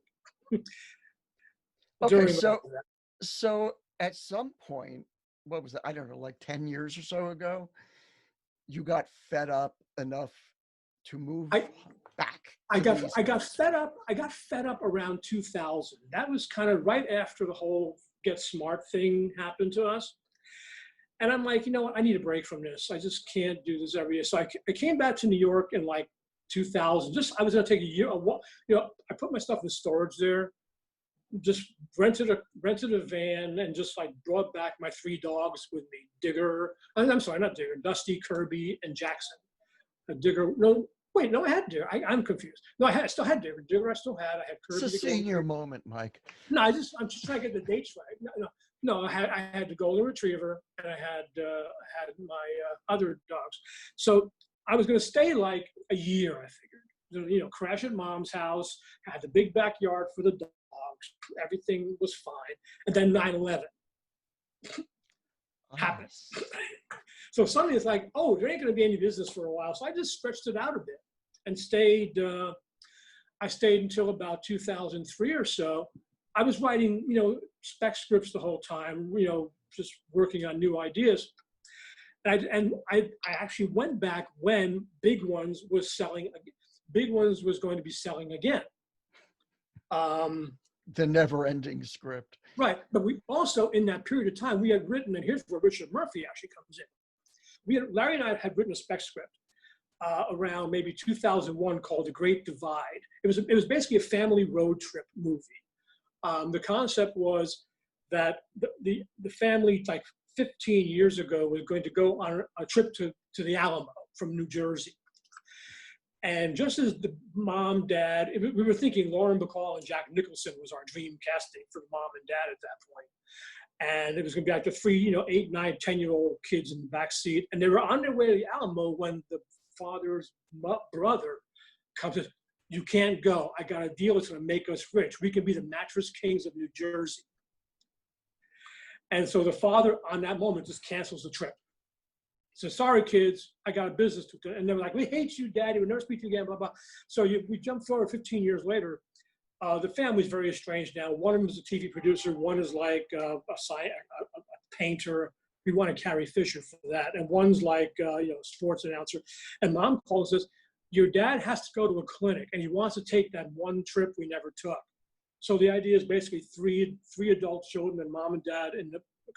Okay, so at some point, what was it? I don't know, like 10 years or so ago, you got fed up enough to move back. I got fed up around 2000. That was kind of right after the whole Get Smart thing happened to us. And I'm like, I need a break from this. I just can't do this every year. So I came back to New York in 2000. I was going to take a year. I put my stuff in storage there. Just rented a van and just brought back my 3 dogs with me. Digger, I'm sorry, not Digger, Dusty, Kirby, and Jackson. Digger, I had Digger. I'm confused. No, I still had Digger. Digger I still had. I had Kirby. It's a senior moment, Mike. No, I'm just trying to get the dates right. No, I had the Golden Retriever and I had my other dogs. So I was going to stay a year, I figured. Crash at Mom's house, had the big backyard for the dogs. Everything was fine. And then 9/11 happened. So suddenly it's like, oh, there ain't going to be any business for a while. So I just stretched it out a bit and stayed. I stayed until about 2003 or so. I was writing, spec scripts the whole time, just working on new ideas. And I actually went back when Big Ones was selling. Big Ones was going to be selling again. The never-ending script. Right, but we also, in that period of time, we had written, and here's where Richard Murphy actually comes in. Larry and I had written a spec script around maybe 2001 called The Great Divide. It was basically a family road trip movie. The concept was that the family, 15 years ago, was going to go on a trip to the Alamo from New Jersey. And just as the mom, dad, we were thinking Lauren Bacall and Jack Nicholson was our dream casting for mom and dad at that point. And it was going to be the 3, 8, 9, 10-year-old kids in the back seat. And they were on their way to the Alamo when the father's brother comes in. You can't go. I got a deal that's going to make us rich. We can be the mattress kings of New Jersey. And so the father on that moment just cancels the trip. So sorry, kids, I got a business to do. And they were like, we hate you, Daddy. We'll never speak to you again, blah, blah. So we jump forward 15 years later. The family's very estranged now. One of them is a TV producer. One is a painter. We want to carry Fisher for that. And one's a sports announcer. And Mom calls us, your dad has to go to a clinic, and he wants to take that one trip we never took. So the idea is basically three adult children and mom and dad in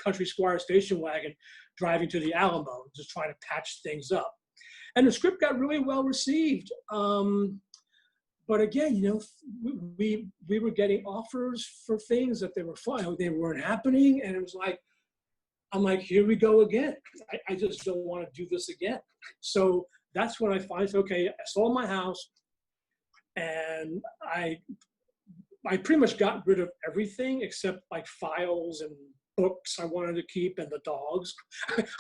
country squire station wagon driving to the Alamo, just trying to patch things up. And the script got really well received. But again, you know, we were getting offers for things that they were fun, they weren't happening, and it was like, I'm like, here we go again. I just don't want to do this again. So that's when I finally said, okay, I sold my house, and I pretty much got rid of everything except like files and books I wanted to keep, and the dogs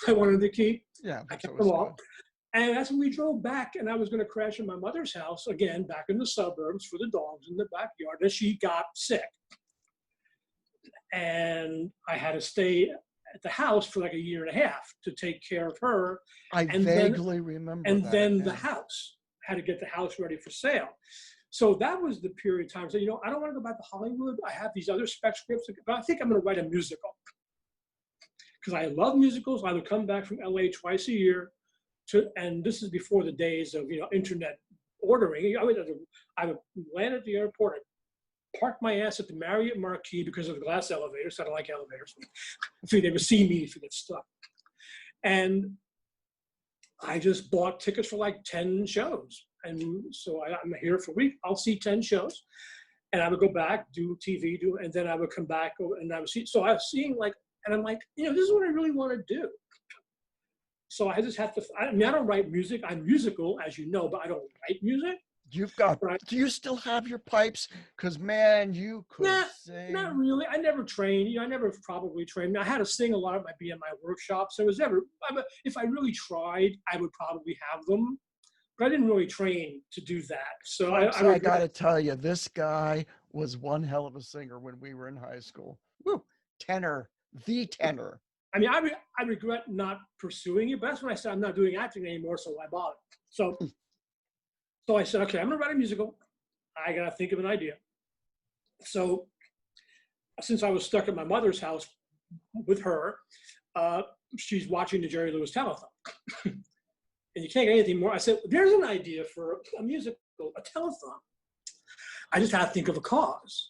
I wanted to keep. Yeah, I kept them all. And that's when we drove back, and I was going to crash in my mother's house again, back in the suburbs for the dogs in the backyard. And she got sick. And I had to stay at the house for like a year and a half to take care of her. I vaguely remember and that. then the house, had to get the house ready for sale. So that was the period of time. So, you know, I don't want to go back to Hollywood. I have these other spec scripts, but I think I'm going to write a musical. Because I love musicals. I would come back from LA twice a year. And this is before the days of, you know, internet ordering. I would land at the airport, I'd park my ass at the Marriott Marquis because of the glass elevators. I don't like elevators. So they would see me if you get stuck. And I just bought tickets for like 10 shows. And so I'm here for a week. I'll see 10 shows. And I would go back, do TV, and then I would come back and I would see. So I was seeing like, and I'm like, you know, this is what I really want to do. So I just have to, I mean, I don't write music. I'm musical, as you know, but I don't write music. You've got, right? Do you still have your pipes? Because, man, you could sing. Not really. I never trained. You know, I never probably trained. I had to sing a lot at my workshops. So it was never, if I really tried, I would probably have them. But I didn't really train to do that. So I got to tell you, this guy was one hell of a singer when we were in high school. Woo, tenor, the tenor. I mean, I regret not pursuing it, but that's when I said I'm not doing acting anymore, so why bother? So I said, okay, I'm gonna write a musical. I gotta think of an idea. So since I was stuck at my mother's house with her, she's watching the Jerry Lewis telethon. And you can't get anything more. I said, there's an idea for a musical, a telethon. I just had to think of a cause.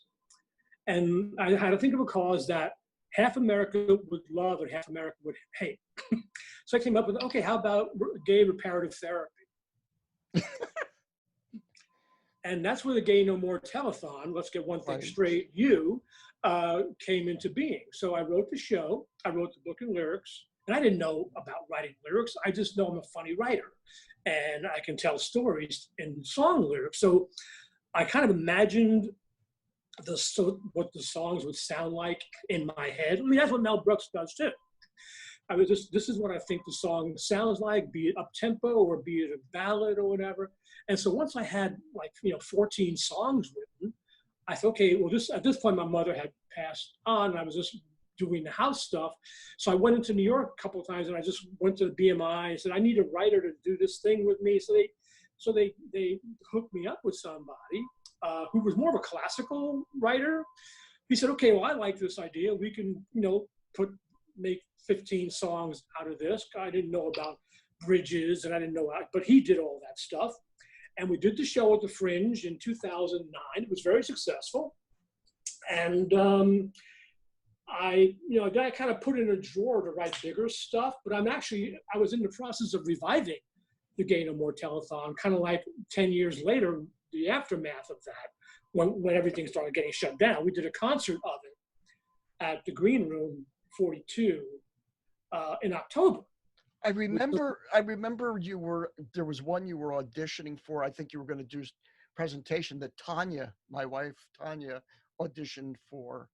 And I had to think of a cause that half America would love and half America would hate. So I came up with, okay, how about gay reparative therapy? And that's where the Gay No More telethon, let's get one thing straight, came into being. So I wrote the show, I wrote the book and lyrics, and I didn't know about writing lyrics. I just know I'm a funny writer and I can tell stories in song lyrics. So I kind of imagined what the songs would sound like in my head. I mean, that's what Mel Brooks does too. I was this is what I think the song sounds like, be it up tempo or be it a ballad or whatever. And so once I had 14 songs written, I thought, okay, well, at this point my mother had passed on. And I was just doing the house stuff. So I went into New York a couple of times and I just went to the BMI and said, I need a writer to do this thing with me. So they hooked me up with somebody who was more of a classical writer. He said, okay, well, I like this idea. We can, make 15 songs out of this. I didn't know about bridges and I didn't know, but he did all that stuff. And we did the show at the Fringe in 2009. It was very successful. And I kind of put in a drawer to write bigger stuff, but I was in the process of reviving the Gay No More telethon, kind of like 10 years later, the aftermath of that, when everything started getting shut down. We did a concert of it at the Green Room 42 in October. I remember there was one you were auditioning for. I think you were going to do a presentation that my wife Tanya, auditioned for.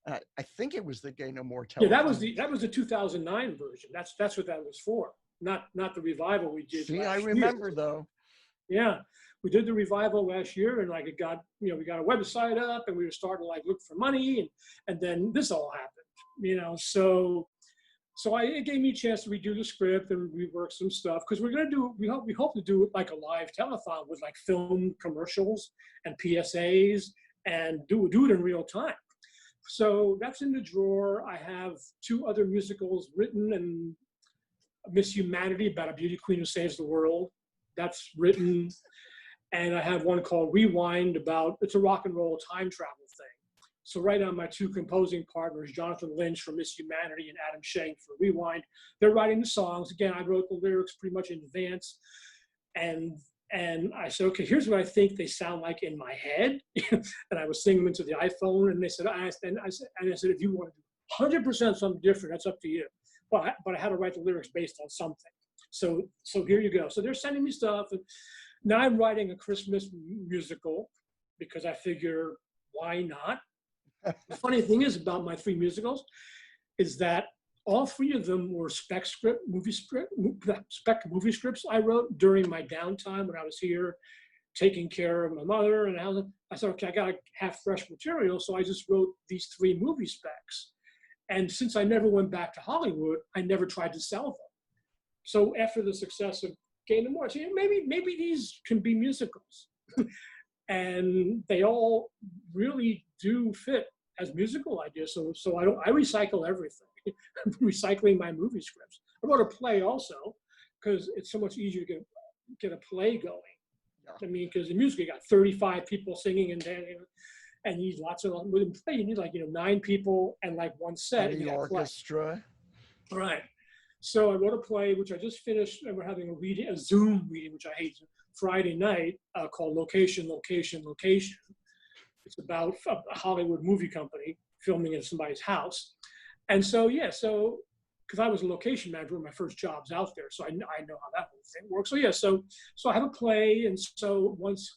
I think it was the Gay No More telethon. Yeah, that was the 2009 version. That's what that was for. Not the revival we did. See, I remember year. Though. Yeah, we did the revival last year, and we got a website up, and we were starting to look for money, and then this all happened. So it gave me a chance to redo the script and rework some stuff, because we hope to do a live telethon with film commercials and PSAs and do it in real time. So that's in the drawer. I have 2 other musicals written, and Miss Humanity, about a beauty queen who saves the world. That's written. And I have one called Rewind it's a rock and roll time travel thing. So right now, my two composing partners, Jonathan Lynch for Miss Humanity and Adam Shank for Rewind, they're writing the songs. Again, I wrote the lyrics pretty much in advance. And I said, okay, here's what I think they sound like in my head. And I was singing them into the iPhone, and they said, I said, if you want to do 100% something different, that's up to you. But I had to write the lyrics based on something. So here you go. So they're sending me stuff. And now I'm writing a Christmas musical because I figure, why not? The funny thing is about my 3 musicals is that all 3 of them were spec movie scripts I wrote during my downtime when I was here taking care of my mother. And I said, okay, I got to have fresh material. So I just wrote these 3 movie specs. And since I never went back to Hollywood, I never tried to sell them. So after the success of Gain and More, I said, maybe these can be musicals. And they all really do fit as musical ideas. So I recycle everything. I'm recycling my movie scripts. I wrote a play also because it's so much easier to get a play going. Yeah. I mean, because in music you got 35 people singing and dancing, and you need lots of. With a play, you need 9 people and 1 set. And the orchestra. Right. So I wrote a play which I just finished, and we're having a Zoom reading, which I hate, Friday night, called Location, Location, Location. It's about a Hollywood movie company filming in somebody's house. And so, because I was a location manager when my first job's out there, so I know how that whole thing works. So I have a play, and so once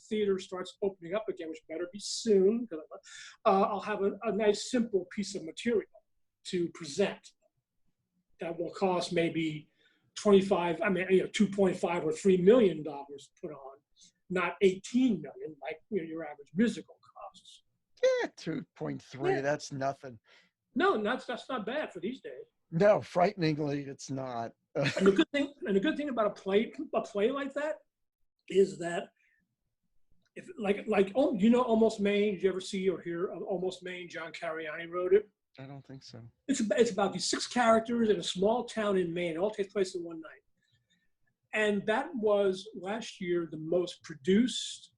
theater starts opening up again, which better be soon, I'll have a nice simple piece of material to present that will cost maybe 2.5 or $3 million to put on, not 18 million like your average musical costs. Yeah, 2.3. Yeah. That's nothing. No, that's not bad for these days. No, frighteningly, it's not. And the good thing about a play like that is that if Almost Maine. Did you ever see or hear of Almost Maine? John Cariani wrote it. I don't think so. It's about these 6 characters in a small town in Maine. It all takes place in one night. And that was last year the most produced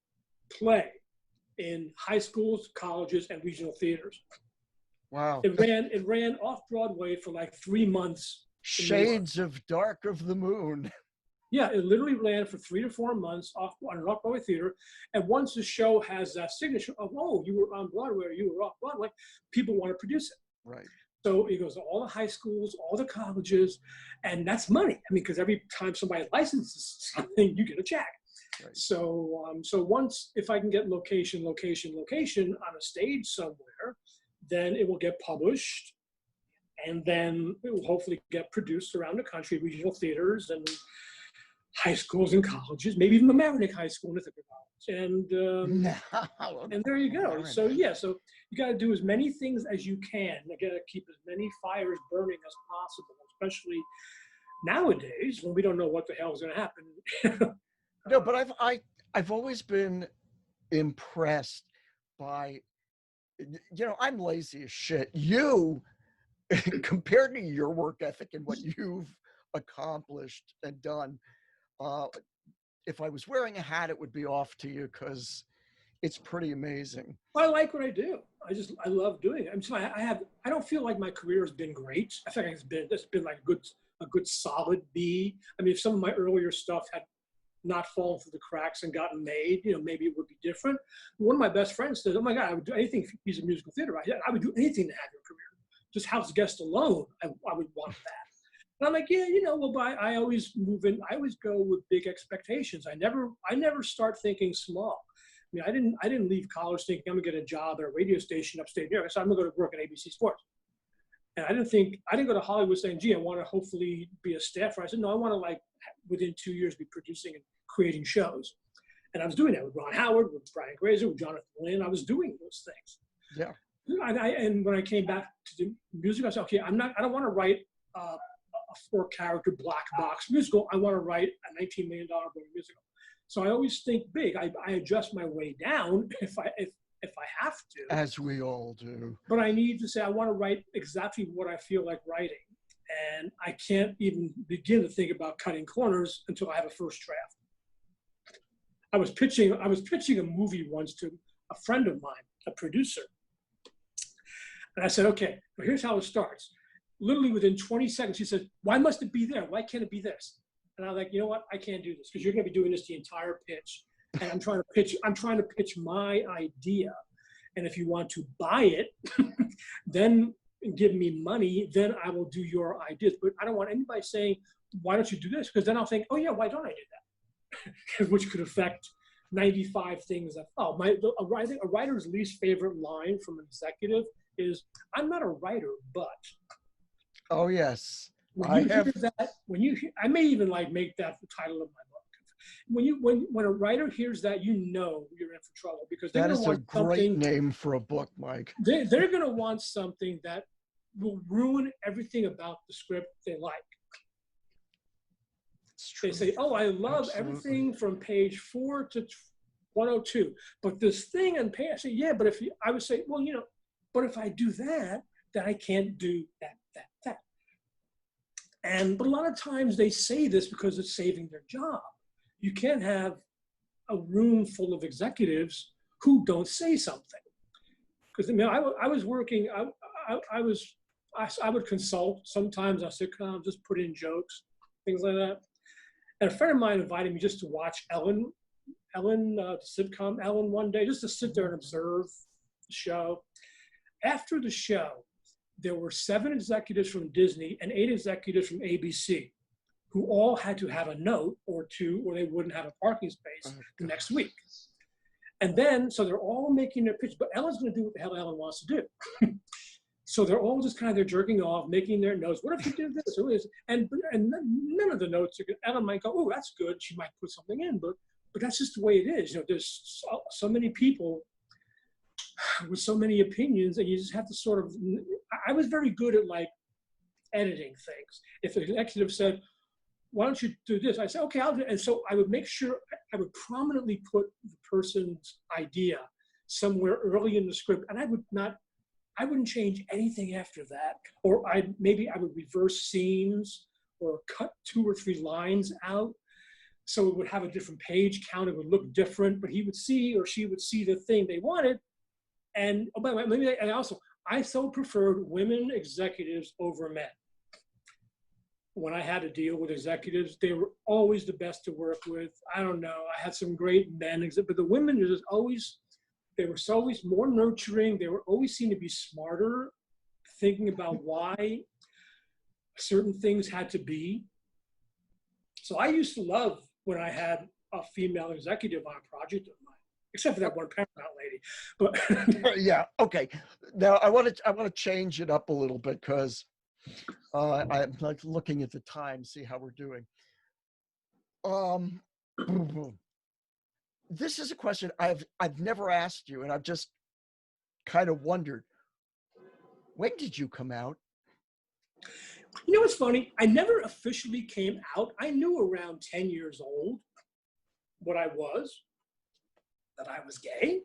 play in high schools, colleges, and regional theaters. Wow. It ran off Broadway for 3 months. Shades of Dark of the Moon. Yeah, it literally ran for 3 to 4 months on an off-Broadway theater. And once the show has that signature of, you were on Broadway or you were off Broadway, people want to produce it. Right. So it goes to all the high schools, all the colleges, and that's money. I mean, because every time somebody licenses something, you get a check. Right. So once, if I can get location on a stage somewhere, then it will get published, and then it will hopefully get produced around the country, regional theaters and high schools and colleges, maybe even Mamaroneck High School in Ithaca College. And there you go. So you got to do as many things as you can. You got to keep as many fires burning as possible, especially nowadays when we don't know what the hell is going to happen. No, but I've always been impressed by, I'm lazy as shit. You, compared to your work ethic and what you've accomplished and done, if I was wearing a hat, it would be off to you because it's pretty amazing. Well, I like what I do. I love doing it. I don't feel like my career has been great. I think it's been like a good solid B. I mean, if some of my earlier stuff had not fallen through the cracks and gotten made, maybe it would be different. One of my best friends said, "Oh my God, I would do anything if he's a musical theater. I would do anything to have your career. Just house guest alone, I would want that." And I'm like, yeah, but I always move in. I always go with big expectations. I never start thinking small. I mean, I didn't leave college thinking I'm gonna get a job at a radio station upstate New York. So I'm gonna go to work at ABC Sports. And I didn't go to Hollywood saying, gee, I want to hopefully be a staffer. I said, no, I want to within 2 years be producing and creating shows. And I was doing that with Ron Howard, with Brian Grazer, with Jonathan Lynn. I was doing those things. Yeah. And when I came back to do music, I said, okay, I don't want to write a 4-character black box musical. I want to write a $19 million musical. So I always think big. I adjust my way down if I have to. As we all do. But I need to say I want to write exactly what I feel like writing. And I can't even begin to think about cutting corners until I have a first draft. I was pitching a movie once to a friend of mine, a producer. And I said, okay, well, here's how it starts. Literally within 20 seconds, she said, why must it be there? Why can't it be this? And I was like, you know what? I can't do this because you're going to be doing this the entire pitch. And I'm trying to pitch my idea. And if you want to buy it, then give me money, then I will do your ideas. But I don't want anybody saying, why don't you do this? Because then I'll think, oh yeah, why don't I do that? Which could affect 95 things that, a writer's least favorite line from an executive is, I'm not a writer, but. Oh yes. When I may even like make that the title of my book. When a writer hears that, you know you're in for trouble because that is a great name for a book, Mike. They're going to want something that will ruin everything about the script they like. They say, oh, I love everything from page 4 to 102, but this thing on page, I say, yeah, but I would say, well, but if I do that, then I can't do that. But a lot of times they say this because it's saving their job. You can't have a room full of executives who don't say something. Because I was working, I would consult sometimes on sitcoms, just put in jokes, things like that. And a friend of mine invited me just to watch Ellen, the sitcom Ellen one day, just to sit there and observe the show. After the show, there were 7 executives from Disney and 8 executives from ABC who all had to have a note or 2 or they wouldn't have a parking space the next week. And then, so they're all making their pitch, but Ellen's going to do what the hell Ellen wants to do. So they're all just kind of, they're jerking off, making their notes. What if you did this? And none of the notes are good. Ellen might go, oh, that's good. She might put something in, but that's just the way it is. There's so many people with so many opinions, and you just have to sort of, I was very good at like editing things. If the executive said, why don't you do this? I said, okay, I'll do it. And so I would make sure, I would prominently put the person's idea somewhere early in the script, and I wouldn't change anything after that. Or maybe I would reverse scenes or cut 2 or 3 lines out. So it would have a different page count, it would look different, but he would see or she would see the thing they wanted. And oh, by the way, I so preferred women executives over men. When I had to deal with executives, they were always the best to work with. I don't know, I had some great men, but the women were just always, they were always more nurturing. They were always seemed to be smarter, thinking about why certain things had to be. So I used to love when I had a female executive on a project of mine. Except for that one Paramount lady, but yeah, okay. Now I want to change it up a little bit because I'm like looking at the time, see how we're doing. This is a question I've never asked you, and I've just kind of wondered. When did you come out? You know what's funny? I never officially came out. I knew around 10 years old what I was. That I was gay.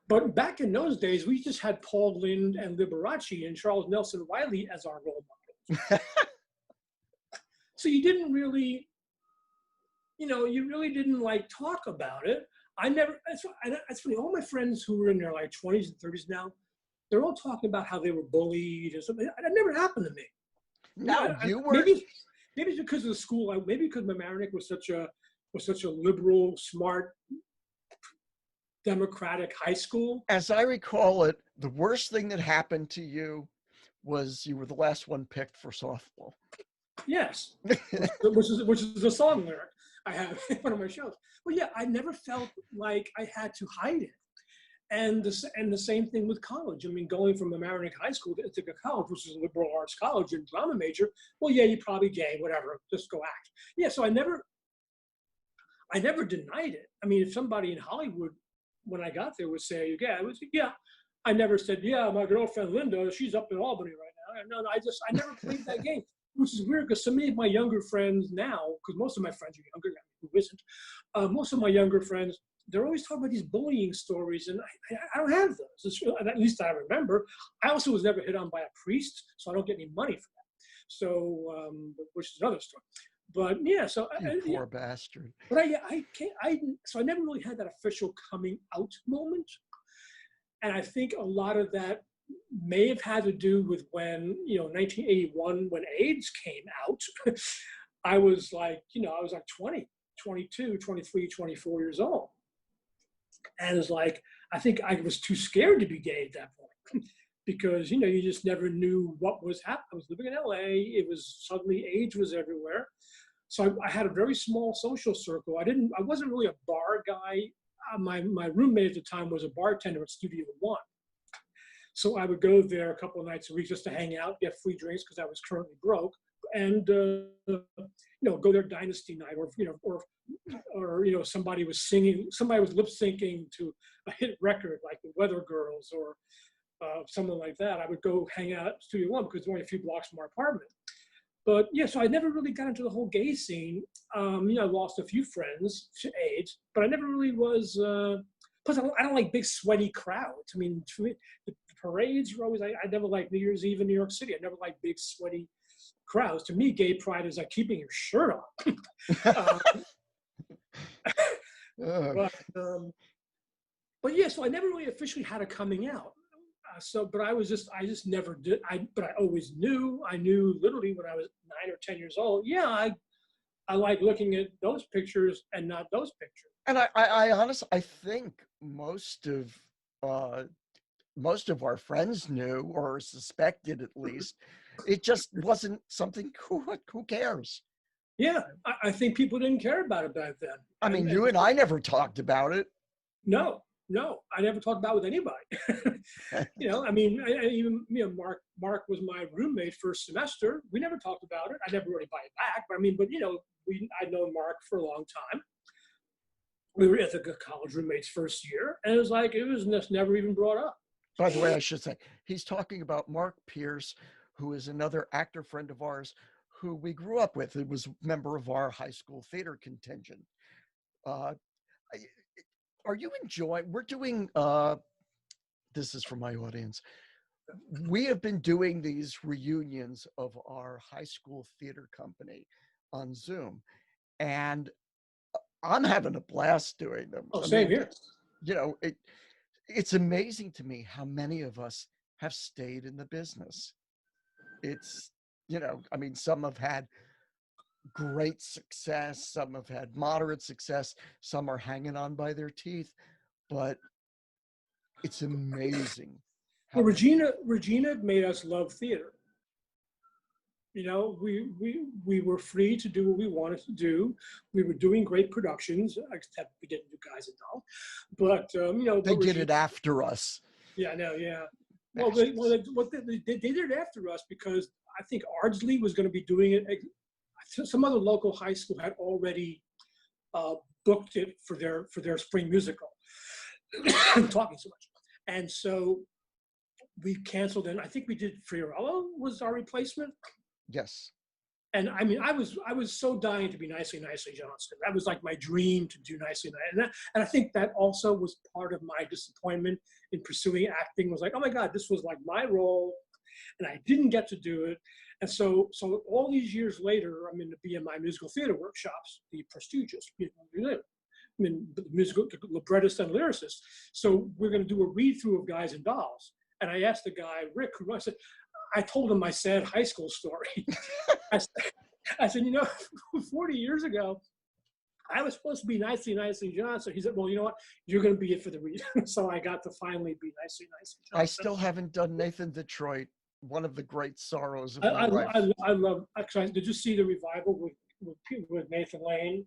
But back in those days, we just had Paul Lynde and Liberace and Charles Nelson Riley as our role models. So you didn't really, you really didn't like talk about it. It's funny, all my friends who were in their like 20s and 30s now, they're all talking about how they were bullied and something. That never happened to me. No, you were. Maybe it's because of the school. Maybe because Mamaroneck was such a liberal, smart, democratic high school. As I recall it, the worst thing that happened to you was you were the last one picked for softball. Yes, which is a song lyric I have in one of my shows. Well, yeah, I never felt like I had to hide it. And the same thing with college. I mean, going from Mamaroneck High School to Ithaca College, which is a liberal arts college and drama major, well, yeah, you're probably gay, whatever, just go act. Yeah, so I never denied it. I mean, if somebody in Hollywood, when I got there, would say, yeah, I never said, yeah, my girlfriend Linda, she's up in Albany right now. No, I never played that game, which is weird because so many of my younger friends now, because most of my friends are younger, who isn't, most of my younger friends, they're always talking about these bullying stories, and I don't have those. At least I remember. I also was never hit on by a priest, so I don't get any money for that. So, which is another story. But yeah, so you poor bastard. But so I never really had that official coming out moment, and I think a lot of that may have had to do with when, 1981, when AIDS came out. I was like, I was like 20, 22, 23, 24 years old. And it's like, I think I was too scared to be gay at that point because, you just never knew what was happening. I was living in LA. It was suddenly AIDS was everywhere. So I had a very small social circle. I wasn't really a bar guy. My roommate at the time was a bartender at Studio One. So I would go there a couple of nights a week just to hang out, get free drinks because I was currently broke, and go there Dynasty night, or somebody was lip syncing to a hit record like the Weather Girls or something like that. I would go hang out at Studio One because it's only a few blocks from our apartment. But yeah, so I never really got into the whole gay scene. I lost a few friends to AIDS, but I never really was. Plus, I don't like big sweaty crowds. I mean, to me, the parades were always. I never liked New Year's Eve in New York City. I never liked big sweaty crowds. To me, gay pride is like keeping your shirt on. But yeah, so I never really officially had a coming out. But I just never did. But I always knew. I knew literally when I was 9 or 10 years old. Yeah, I like looking at those pictures and not those pictures. And I honestly, I think most of our friends knew or suspected at least. It just wasn't something. Who cares? Yeah, I think people didn't care about it back then. I mean, you and I never talked about it. No, I never talked about it with anybody. I mean, even Mark was my roommate first semester. We never talked about it. I never really buy it back, but I'd known Mark for a long time. We were at the college roommates first year, and it was just never even brought up. By the way, I should say, he's talking about Mark Pierce, who is another actor friend of ours who we grew up with. He was a member of our high school theater contingent. Are you enjoying, we're doing, this is for my audience. We have been doing these reunions of our high school theater company on Zoom, and I'm having a blast doing them. Oh, same here. It's amazing to me how many of us have stayed in the business. It's, some have had great success, some have had moderate success, some are hanging on by their teeth, but it's amazing. Well, Regina made us love theater. We were free to do what we wanted to do. We were doing great productions, except we didn't do Guys and Dolls. But they did it after us. Yeah, I know. Yeah. Well, they did it after us because I think Ardsley was going to be doing it. Some other local high school had already booked it for their spring musical. I'm talking so much, and so we canceled. And I think we did Fiorello was our replacement. Yes. And I mean, I was so dying to be Nicely Johnston. That was like my dream to do Nicely. And I think that also was part of my disappointment in pursuing acting. Was like, oh my God, this was like my role, and I didn't get to do it. And so all these years later, I'm in the BMI musical theater workshops, the prestigious. I mean, the musical librettist and lyricist. So we're going to do a read through of Guys and Dolls. And I asked the guy, Rick, who I told him my sad high school story. I said, 40 years ago, I was supposed to be Nicely Johnson. He said, well, you know what? You're going to be it for the reason. So I got to finally be Nicely Johnson. I still haven't done Nathan Detroit, one of the great sorrows of my life. I love, actually, did you see the revival with Nathan Lane?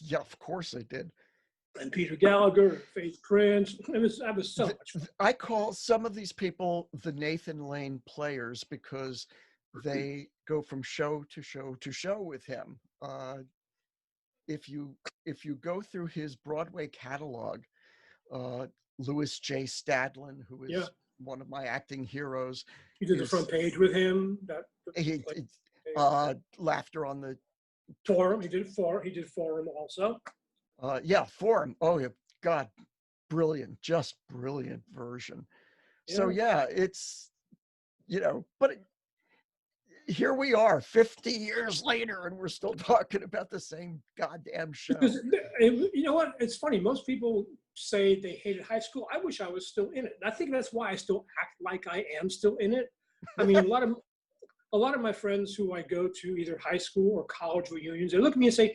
Yeah, of course I did. And Peter Gallagher, and Faith Prince. That was so much fun. I call some of these people the Nathan Lane players because they go from show to show to show with him. If you go through his Broadway catalog, Louis J. Stadlin, who is one of my acting heroes. You did the front page with him. Laughter on the Forum. He did Forum also. Forum. Oh, yeah. God, brilliant, just brilliant version. Yeah. So yeah, it's, but here we are 50 years later and we're still talking about the same goddamn show. Because you know what? It's funny. Most people say they hated high school. I wish I was still in it. And I think that's why I still act like I am still in it. I mean, a lot of my friends who I go to either high school or college reunions, they look at me and say,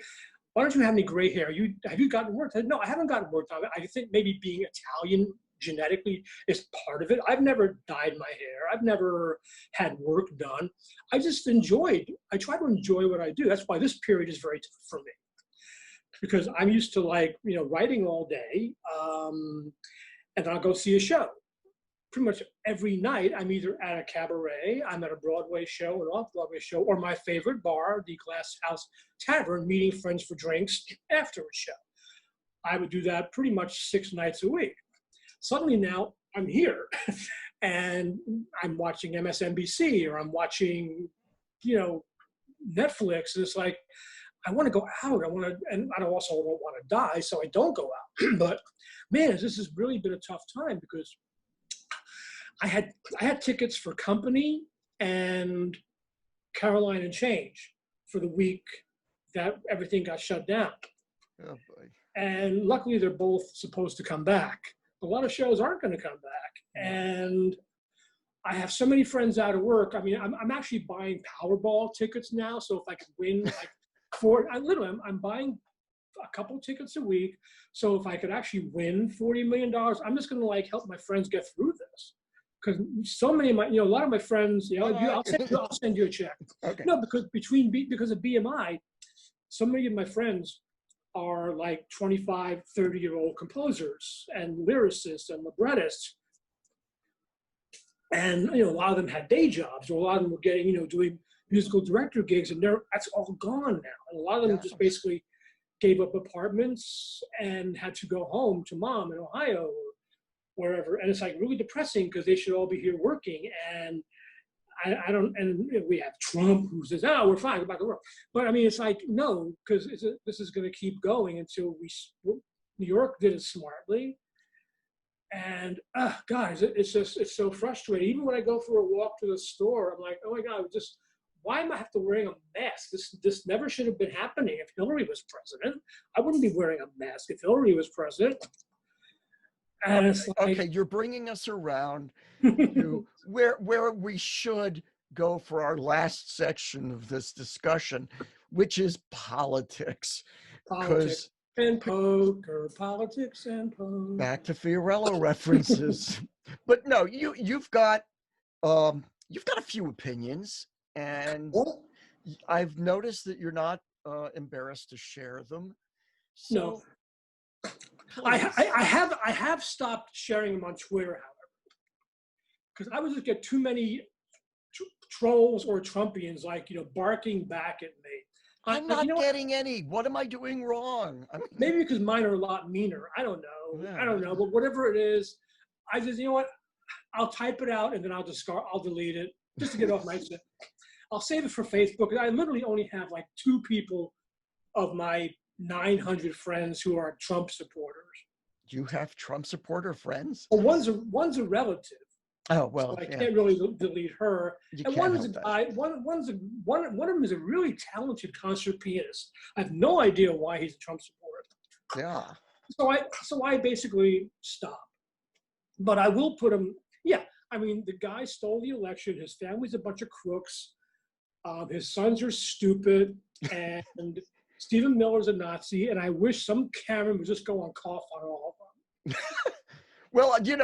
"Why don't you have any gray hair? Have you gotten work?" I said, "No, I haven't gotten work done. I think maybe being Italian genetically is part of it. I've never dyed my hair. I've never had work done. I try to enjoy what I do. That's why this period is very tough for me, because I'm used to writing all day, and then I'll go see a show. Pretty much every night, I'm either at a cabaret, I'm at a Broadway show, an off-Broadway show, or my favorite bar, the Glass House Tavern, meeting friends for drinks after a show. I would do that pretty much 6 nights a week. Suddenly now, I'm here, and I'm watching MSNBC, or I'm watching, Netflix, and it's like, I want to go out. And I also don't want to die, so I don't go out. But man, this has really been a tough time, because I had tickets for Company and Caroline and Change for the week that everything got shut down. Oh boy. And luckily, they're both supposed to come back. A lot of shows aren't going to come back, and I have so many friends out of work. I mean, I'm actually buying Powerball tickets now, so if I could win I'm buying a couple tickets a week. So if I could actually win $40 million, I'm just going to help my friends get through this. Because so many of my, a lot of my friends, I'll send you a check. Okay. No, because of BMI, so many of my friends are like 25, 30-year-old composers and lyricists and librettists. And, a lot of them had day jobs, or a lot of them were getting, doing musical director gigs, and that's all gone now. And a lot of them just basically gave up apartments and had to go home to mom in Ohio or wherever. And it's really depressing, because they should all be here working. And I don't, and we have Trump who says, "Oh, we're fine about the world." But I mean, it's no, because this is going to keep going until New York did it smartly. And guys, it's so frustrating. Even when I go for a walk to the store, I'm like, oh my God, why am I have to wearing a mask? This never should have been happening. If Hillary was president, I wouldn't be wearing a mask if Hillary was president. And it's okay, you're bringing us around to where we should go for our last section of this discussion, which is politics. Politics and poker, politics and poker. Back to Fiorello references. But no, you've got a few opinions, and I've noticed that you're not embarrassed to share them. So, no. I have stopped sharing them on Twitter, however, because I would just get too many trolls or Trumpians barking back at me. I'm not getting any. What am I doing wrong? Maybe because mine are a lot meaner. I don't know. Yeah. I don't know. But whatever it is, I just, I'll type it out and then I'll delete it just to get off my chest. I'll save it for Facebook. I literally only have 2 people of my 900 friends who are Trump supporters. You have Trump supporter friends? Well, one's a relative. Oh, well, so I can't really delete her. And one of them is a really talented concert pianist. I have no idea why he's a Trump supporter. Yeah. So I basically stopped. But I will put him, I mean, the guy stole the election. His family's a bunch of crooks. His sons are stupid. And Stephen Miller's a Nazi. And I wish some Karen would just go on cough on all of them. Well, I did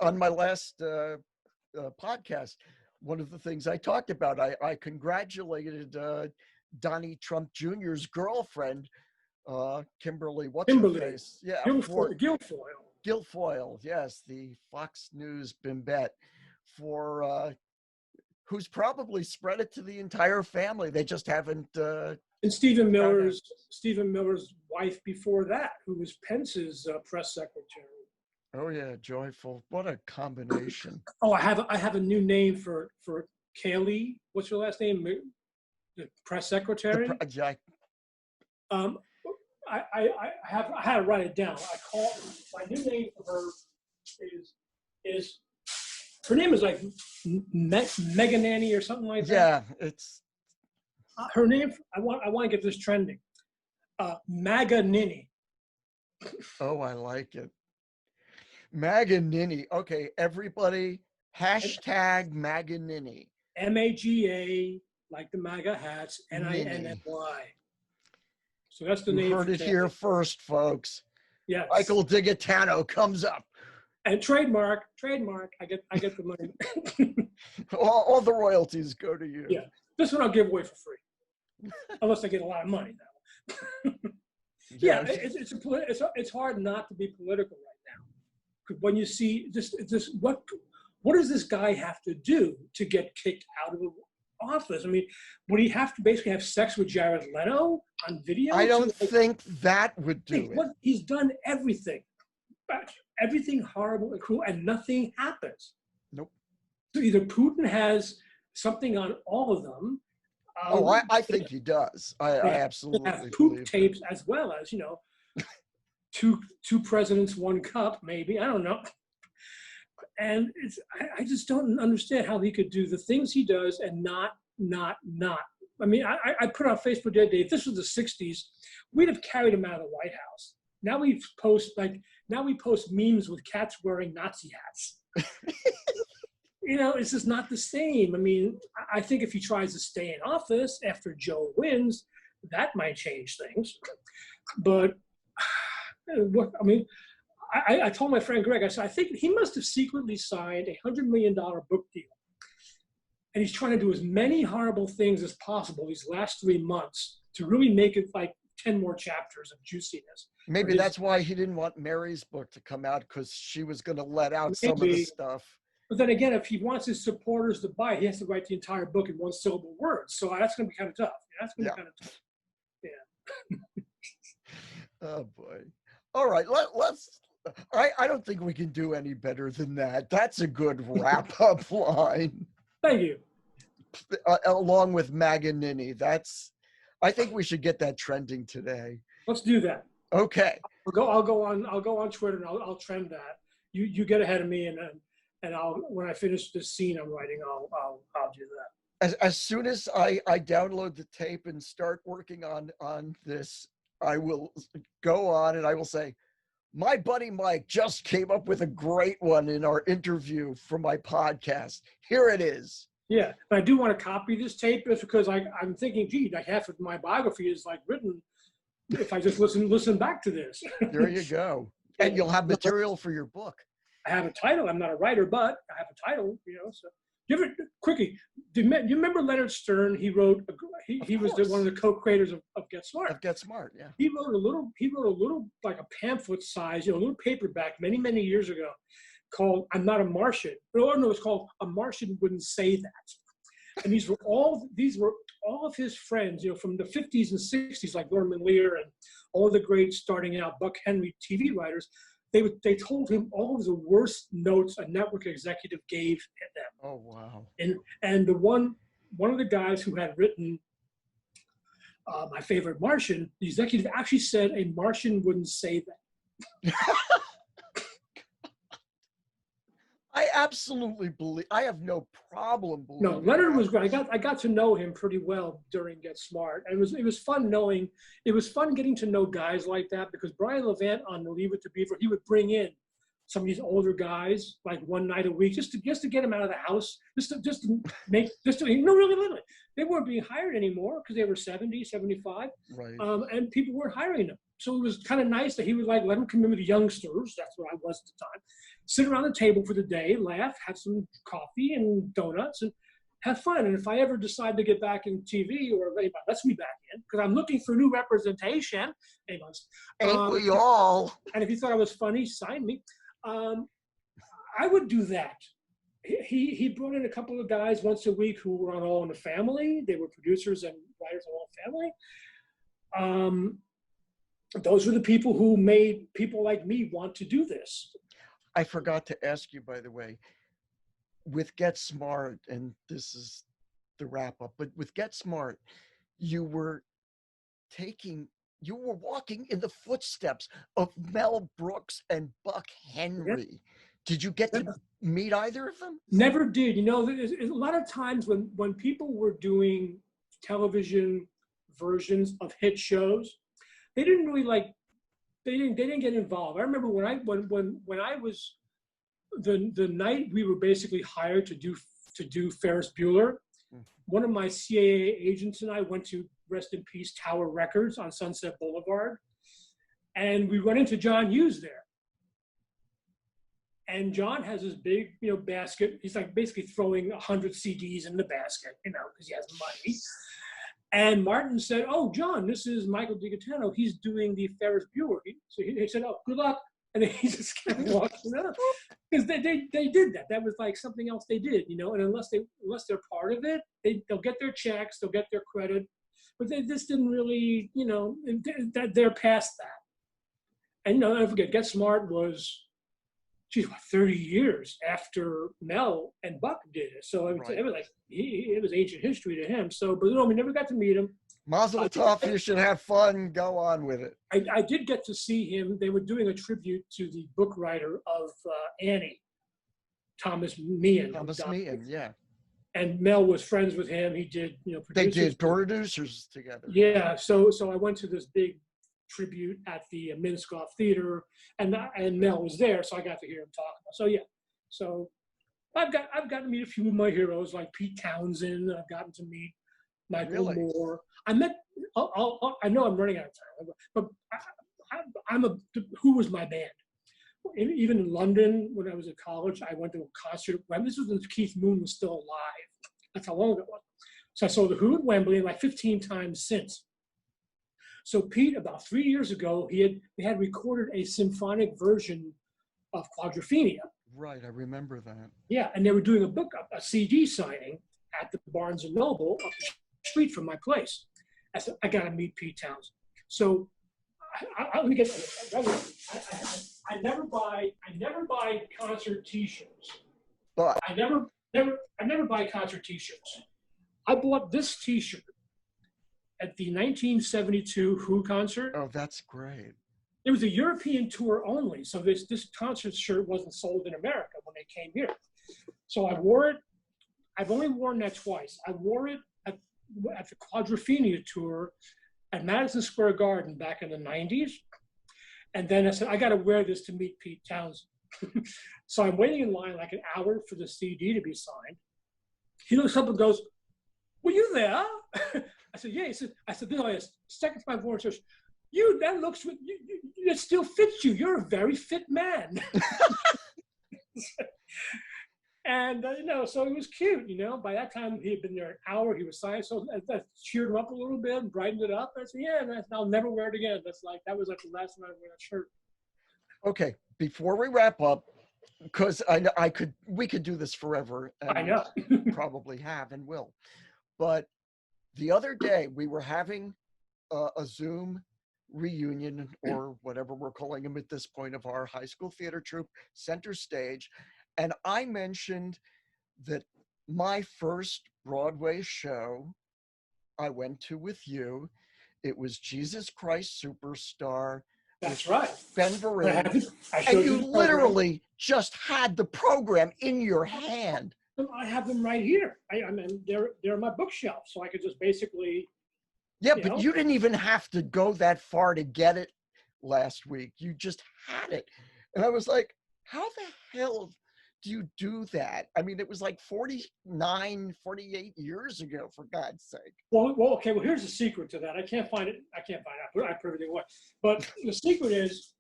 on my last podcast, one of the things I talked about, I congratulated Donnie Trump Jr.'s girlfriend, Kimberly, what's-her-face? Yeah, Guilfoyle, yes, the Fox News bimbette, for who's probably spread it to the entire family. They just haven't. And Stephen Miller's wife before that, who was Pence's press secretary. Oh yeah, joyful! What a combination. Oh, I have a new name for Kaylee. What's her last name? The press secretary. I had to write it down. My new name for her is her name is Mega Nanny or something like that. Yeah, it's her name. I want to get this trending. Maga Ninny. Oh, I like it. Maganini. Okay, everybody, hashtag Maganini. MAGA, like the MAGA hats, Ninny. NINNY. So that's the You name heard for it here today. first, folks. Yes. Michael DiGaetano comes up. And trademark. I get the money. All the royalties go to you. Yeah. This one I'll give away for free, unless I get a lot of money now. Yeah, it's hard not to be political right now. Because when you see this, what does this guy have to do to get kicked out of the office? I mean, would he have to basically have sex with Jared Leto on video? I don't think that would do it. He's done everything horrible and cruel, and nothing happens. Nope. So either Putin has something on all of them. I think he does. I absolutely have poop tapes that. As well as, two presidents, one cup, maybe. I don't know. And I just don't understand how he could do the things he does and not. I mean, I put on Facebook the other day, if this was the 60s, we'd have carried him out of the White House. Now we post memes with cats wearing Nazi hats. It's just not the same. I mean, I think if he tries to stay in office after Joe wins, that might change things. But I told my friend Greg, I said, I think he must have secretly signed a $100 million book deal. And he's trying to do as many horrible things as possible these last 3 months to really make it like 10 more chapters of juiciness. Maybe that's why he didn't want Mary's book to come out, because she was going to let out some of the stuff. But then again, if he wants his supporters to buy, he has to write the entire book in one syllable words. So that's going to be kind of tough. That's going to be kind of tough. Yeah. Oh boy. All right. Let's. I don't think we can do any better than that. That's a good wrap-up line. Thank you. Along with Maganini. I think we should get that trending today. Let's do that. Okay. I'll go on Twitter and I'll trend that. You get ahead of me, and when I finish this scene I'm writing, I'll do that. As soon as I download the tape and start working on this, I will go on and I will say, my buddy Mike just came up with a great one in our interview for my podcast. Here it is. Yeah, but I do want to copy this tape just because I'm thinking, gee, like half of my biography is like written if I just listen back to this. There you go. And you'll have material for your book. I have a title. I'm not a writer, but I have a title, So quickie, do you remember Leonard Stern? He wrote. He was one of the co-creators of Get Smart. Of Get Smart, yeah. He wrote a little like a pamphlet size, a little paperback many years ago, called "I'm Not a Martian." No, it's called "A Martian Wouldn't Say That." And these were all of his friends, from the 50s and 60s, like Norman Lear and all of the great starting out Buck Henry TV writers. They told him all of the worst notes a network executive gave them. Oh wow! And the one of the guys who had written My Favorite Martian, the executive actually said a Martian wouldn't say that. I absolutely believe. I have no problem believing. No, Leonard was great. I got to know him pretty well during Get Smart, and it was fun knowing. It was fun getting to know guys like that, because Brian Levant on the Leave It to Beaver, he would bring in some of these older guys like one night a week just to get them out of the house, really. They weren't being hired anymore because they were 70, 75, right? And people weren't hiring them. So it was kind of nice that he would let them come in with the youngsters. That's what I was at the time. Sit around the table for the day, laugh, have some coffee and donuts, and have fun. And if I ever decide to get back in TV, or anybody lets me back in, because I'm looking for new representation, Ain't we all? And if you thought I was funny, sign me. I would do that. He brought in a couple of guys once a week who were on All in the Family. They were producers and writers on All in the Family. Those were the people who made people like me want to do this. I forgot to ask you, by the way, with Get Smart, and this is the wrap up, but with Get Smart, you were walking in the footsteps of Mel Brooks and Buck Henry. Yep. Did you get to meet either of them? Never did. There's a lot of times when people were doing television versions of hit shows, they didn't really they didn't get involved. I remember when I was the night we were basically hired to do Ferris Bueller. One of my CAA agents and I went to, rest in peace, Tower Records on Sunset Boulevard, and we run into John Hughes there. And John has this big, basket. He's like basically throwing 100 CDs in the basket, because he has money. And Martin said, "Oh, John, this is Michael DiGaetano. He's doing the Ferris Bueller." So he said, "Oh, good luck." And then he just kept walking up. Because they did that. That was like something else they did, and unless they're part of it, they'll get their checks, they'll get their credit. But they just didn't really, they're past that. And, don't forget, Get Smart was, 30 years after Mel and Buck did it. So it was like, it was ancient history to him. So, but we never got to meet him. Mazel tov, you should have fun, go on with it. I did get to see him. They were doing a tribute to the book writer of Annie, Thomas Meehan. Yeah. And Mel was friends with him. He did, producers. They did producers together. Yeah, so I went to this big tribute at the Minskoff Theater, and Mel was there, so I got to hear him talk. So yeah, so I've gotten to meet a few of my heroes like Pete Townsend. I've gotten to meet Michael Moore. I met. I know I'm running out of time, but who was my band? Even in London when I was at college, I went to a concert. This was when Keith Moon was still alive. That's how long it was. So I saw the Who at Wembley like 15 times since. So Pete, about 3 years ago, they had recorded a symphonic version of Quadrophenia. Right, I remember that. Yeah, and they were doing a CD signing at the Barnes and Noble up the street from my place. I said, I gotta meet Pete Townsend. So let me get. I never buy concert T-shirts. But I never buy concert T-shirts. I bought this T-shirt at the 1972 Who concert. Oh, that's great. It was a European tour only, so this concert shirt wasn't sold in America when they came here. So I wore it. I've only worn that twice. I wore it at the Quadrophenia tour at Madison Square Garden back in the 90s. And then I said, I got to wear this to meet Pete Townsend. So I'm waiting in line like an hour for the CD to be signed. He looks up and goes, "Were you there?" I said, "Yeah." He said, "No, I second to my voice, that looks, it still fits you. You're a very fit man." And, so it was cute, By that time, he had been there an hour. He was signing, so that cheered him up a little bit and brightened it up. I said, "Yeah, I'll never wear it again." That was like the last time I wore that shirt. Okay, before we wrap up, because I know we could do this forever. And I know. Probably have and will. But the other day, we were having a Zoom reunion, or whatever we're calling them at this point, of our high school theater troupe, Center Stage. And I mentioned that my first Broadway show I went to with you, it was Jesus Christ Superstar. That's right. Ben Vereen. And you literally just had the program in your hand. I have them right here. I mean, they're on my bookshelf, so I could just basically. Yeah, but you didn't even have to go that far to get it last week. You just had it. And I was like, how the hell do you do that? I mean, it was like 48 years ago, for God's sake. Well, okay. Well, here's the secret to that. I can't find it. I put everything away. But the secret is,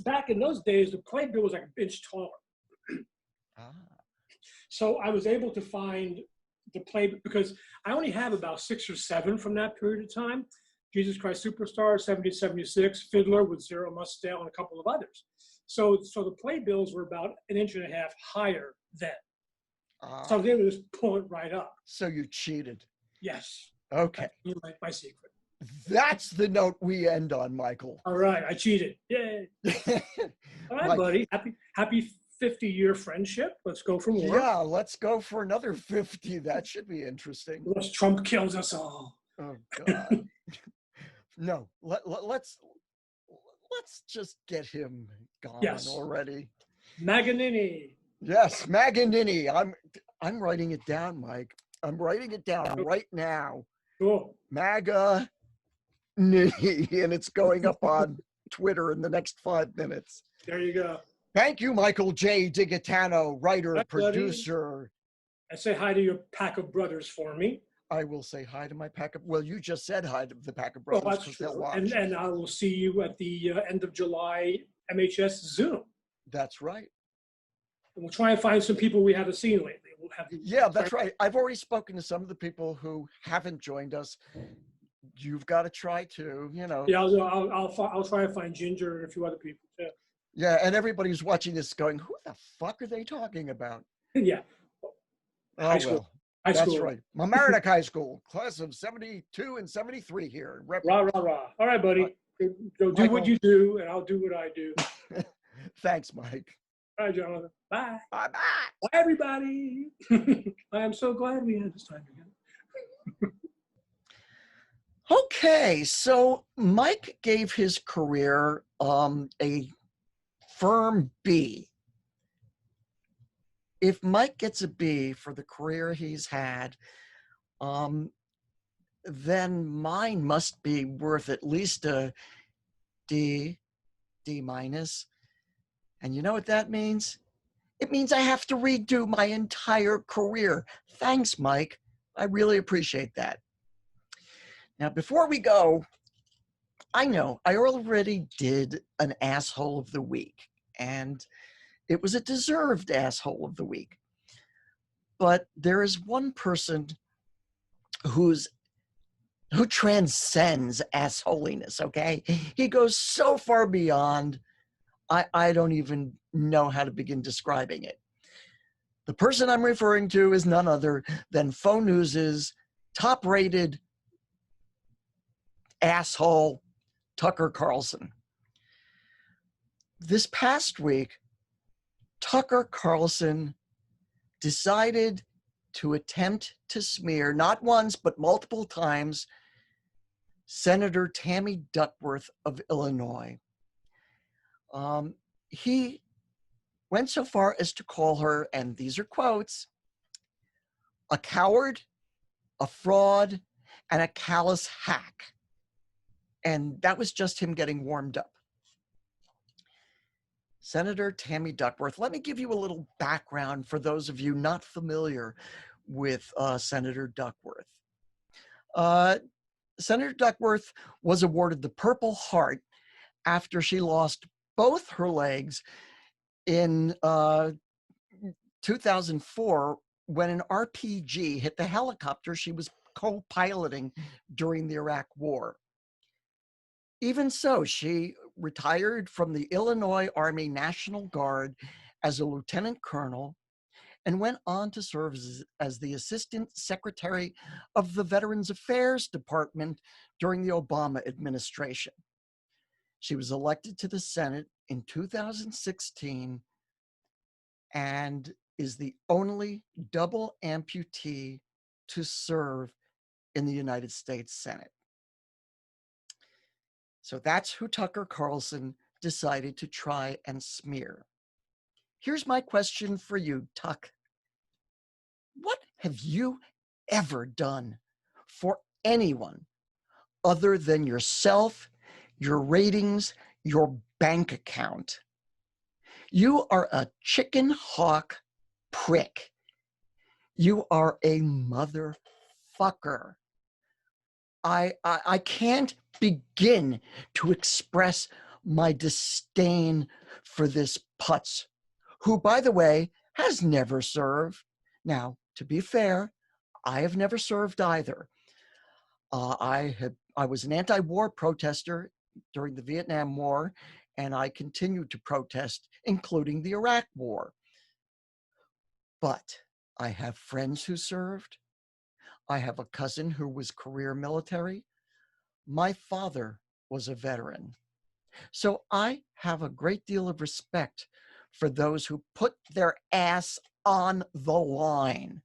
back in those days, the playbill was like an inch taller. So I was able to find the play, because I only have about 6 or 7 from that period of time. Jesus Christ Superstar, 1776, Fiddler with Zero Mostel, and a couple of others. So the playbills were about 1.5 inches higher then. So I was able to just pull it right up. So you cheated. Yes. Okay. That's my secret. That's the note we end on, Michael. All right, I cheated. Yay. All right, buddy. Happy 50-year friendship. Let's go for more. Yeah, let's go for another 50. That should be interesting. Unless Trump kills us all. Oh, God. No, let's just get him gone already. Maganini. Yes, Maganini. I'm writing it down, Mike. I'm writing it down right now. Cool. Maganini, and it's going up on Twitter in the next 5 minutes. There you go. Thank you, Michael J. DiGaetano, writer, Hi, buddy. producer. And say hi to your pack of brothers for me. I will say hi to my pack of, well, you just said hi to the pack of Well, brothers that's because they'll true. watch. And I will see you at the end of July MHS Zoom. That's right. And we'll try and find some people we haven't seen lately. We'll have Yeah, that's right. I've already spoken to some of the people who haven't joined us. You've got to try to, you know. Yeah, I'll try and find Ginger and a few other people too. Yeah, and everybody who's watching this going, who the fuck are they talking about? Yeah. Oh, High school. well, High that's school. right. Mamaroneck High School, class of 72 and 73 here. Rah, rah, rah. All right, buddy. Go do what you do, and I'll do what I do. Thanks, Mike. All right, Jonathan. Bye. Bye-bye. Bye, everybody. I am so glad we had this time again. Okay, so Mike gave his career a firm B. If Mike gets a B for the career he's had, then mine must be worth at least a D, D minus. And you know what that means? It means I have to redo my entire career. Thanks, Mike. I really appreciate that. Now, before we go, I know I already did an asshole of the week, and it was a deserved asshole of the week. But there is one person who transcends assholiness, okay? He goes so far beyond, I don't even know how to begin describing it. The person I'm referring to is none other than Faux News's top-rated asshole, Tucker Carlson. This past week, Tucker Carlson decided to attempt to smear, not once, but multiple times, Senator Tammy Duckworth of Illinois. He went so far as to call her, and these are quotes, a coward, a fraud, and a callous hack. And that was just him getting warmed up. Senator Tammy Duckworth, let me give you a little background for those of you not familiar with Senator Duckworth. Senator Duckworth was awarded the Purple Heart after she lost both her legs in 2004 when an RPG hit the helicopter she was co-piloting during the Iraq War. Even so, she retired from the Illinois Army National Guard as a lieutenant colonel and went on to serve as the Assistant Secretary of the Veterans Affairs Department during the Obama administration. She was elected to the Senate in 2016 and is the only double amputee to serve in the United States Senate. So that's who Tucker Carlson decided to try and smear. Here's my question for you, Tuck. What have you ever done for anyone other than yourself, your ratings, your bank account? You are a chicken hawk prick. You are a motherfucker. I can't begin to express my disdain for this putz, who, by the way, has never served. Now, to be fair, I have never served either. I was an anti-war protester during the Vietnam War, and I continued to protest, including the Iraq War. But I have friends who served. I have a cousin who was career military. My father was a veteran. So I have a great deal of respect for those who put their ass on the line.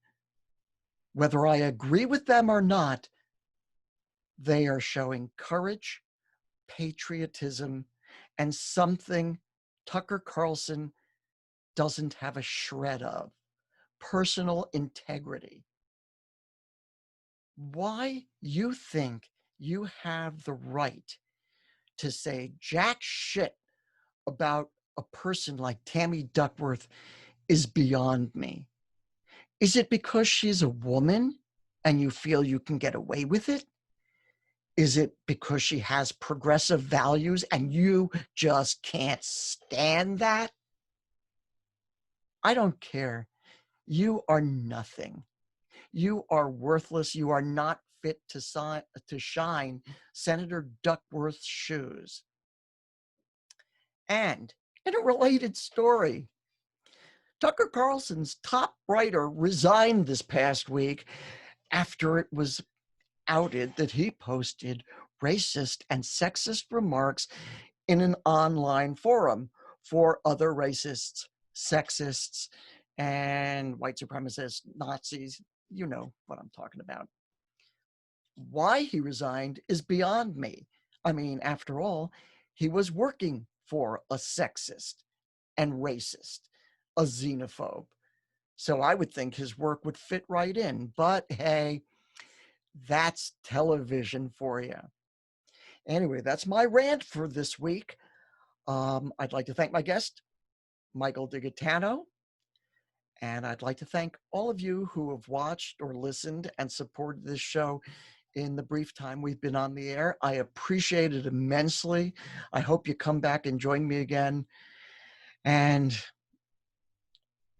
Whether I agree with them or not, they are showing courage, patriotism, and something Tucker Carlson doesn't have a shred of: personal integrity. Why you think you have the right to say jack shit about a person like Tammy Duckworth is beyond me. Is it because she's a woman and you feel you can get away with it? Is it because she has progressive values and you just can't stand that? I don't care. You are nothing. You are worthless. You are not fit to shine Senator Duckworth's shoes. And in a related story, Tucker Carlson's top writer resigned this past week after it was outed that he posted racist and sexist remarks in an online forum for other racists, sexists, and white supremacists, Nazis. You know what I'm talking about. Why he resigned is beyond me. I mean, after all, he was working for a sexist and racist, a xenophobe. So I would think his work would fit right in. But hey, that's television for you. Anyway, that's my rant for this week. I'd like to thank my guest, Michael DiGaetano. And I'd like to thank all of you who have watched or listened and supported this show in the brief time we've been on the air. I appreciate it immensely. I hope you come back and join me again. And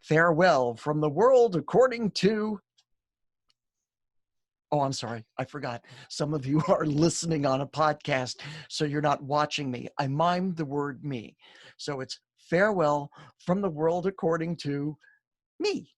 farewell from the world according to... Oh, I'm sorry. I forgot. Some of you are listening on a podcast, so you're not watching me. I mimed the word me. So it's farewell from the world according to me.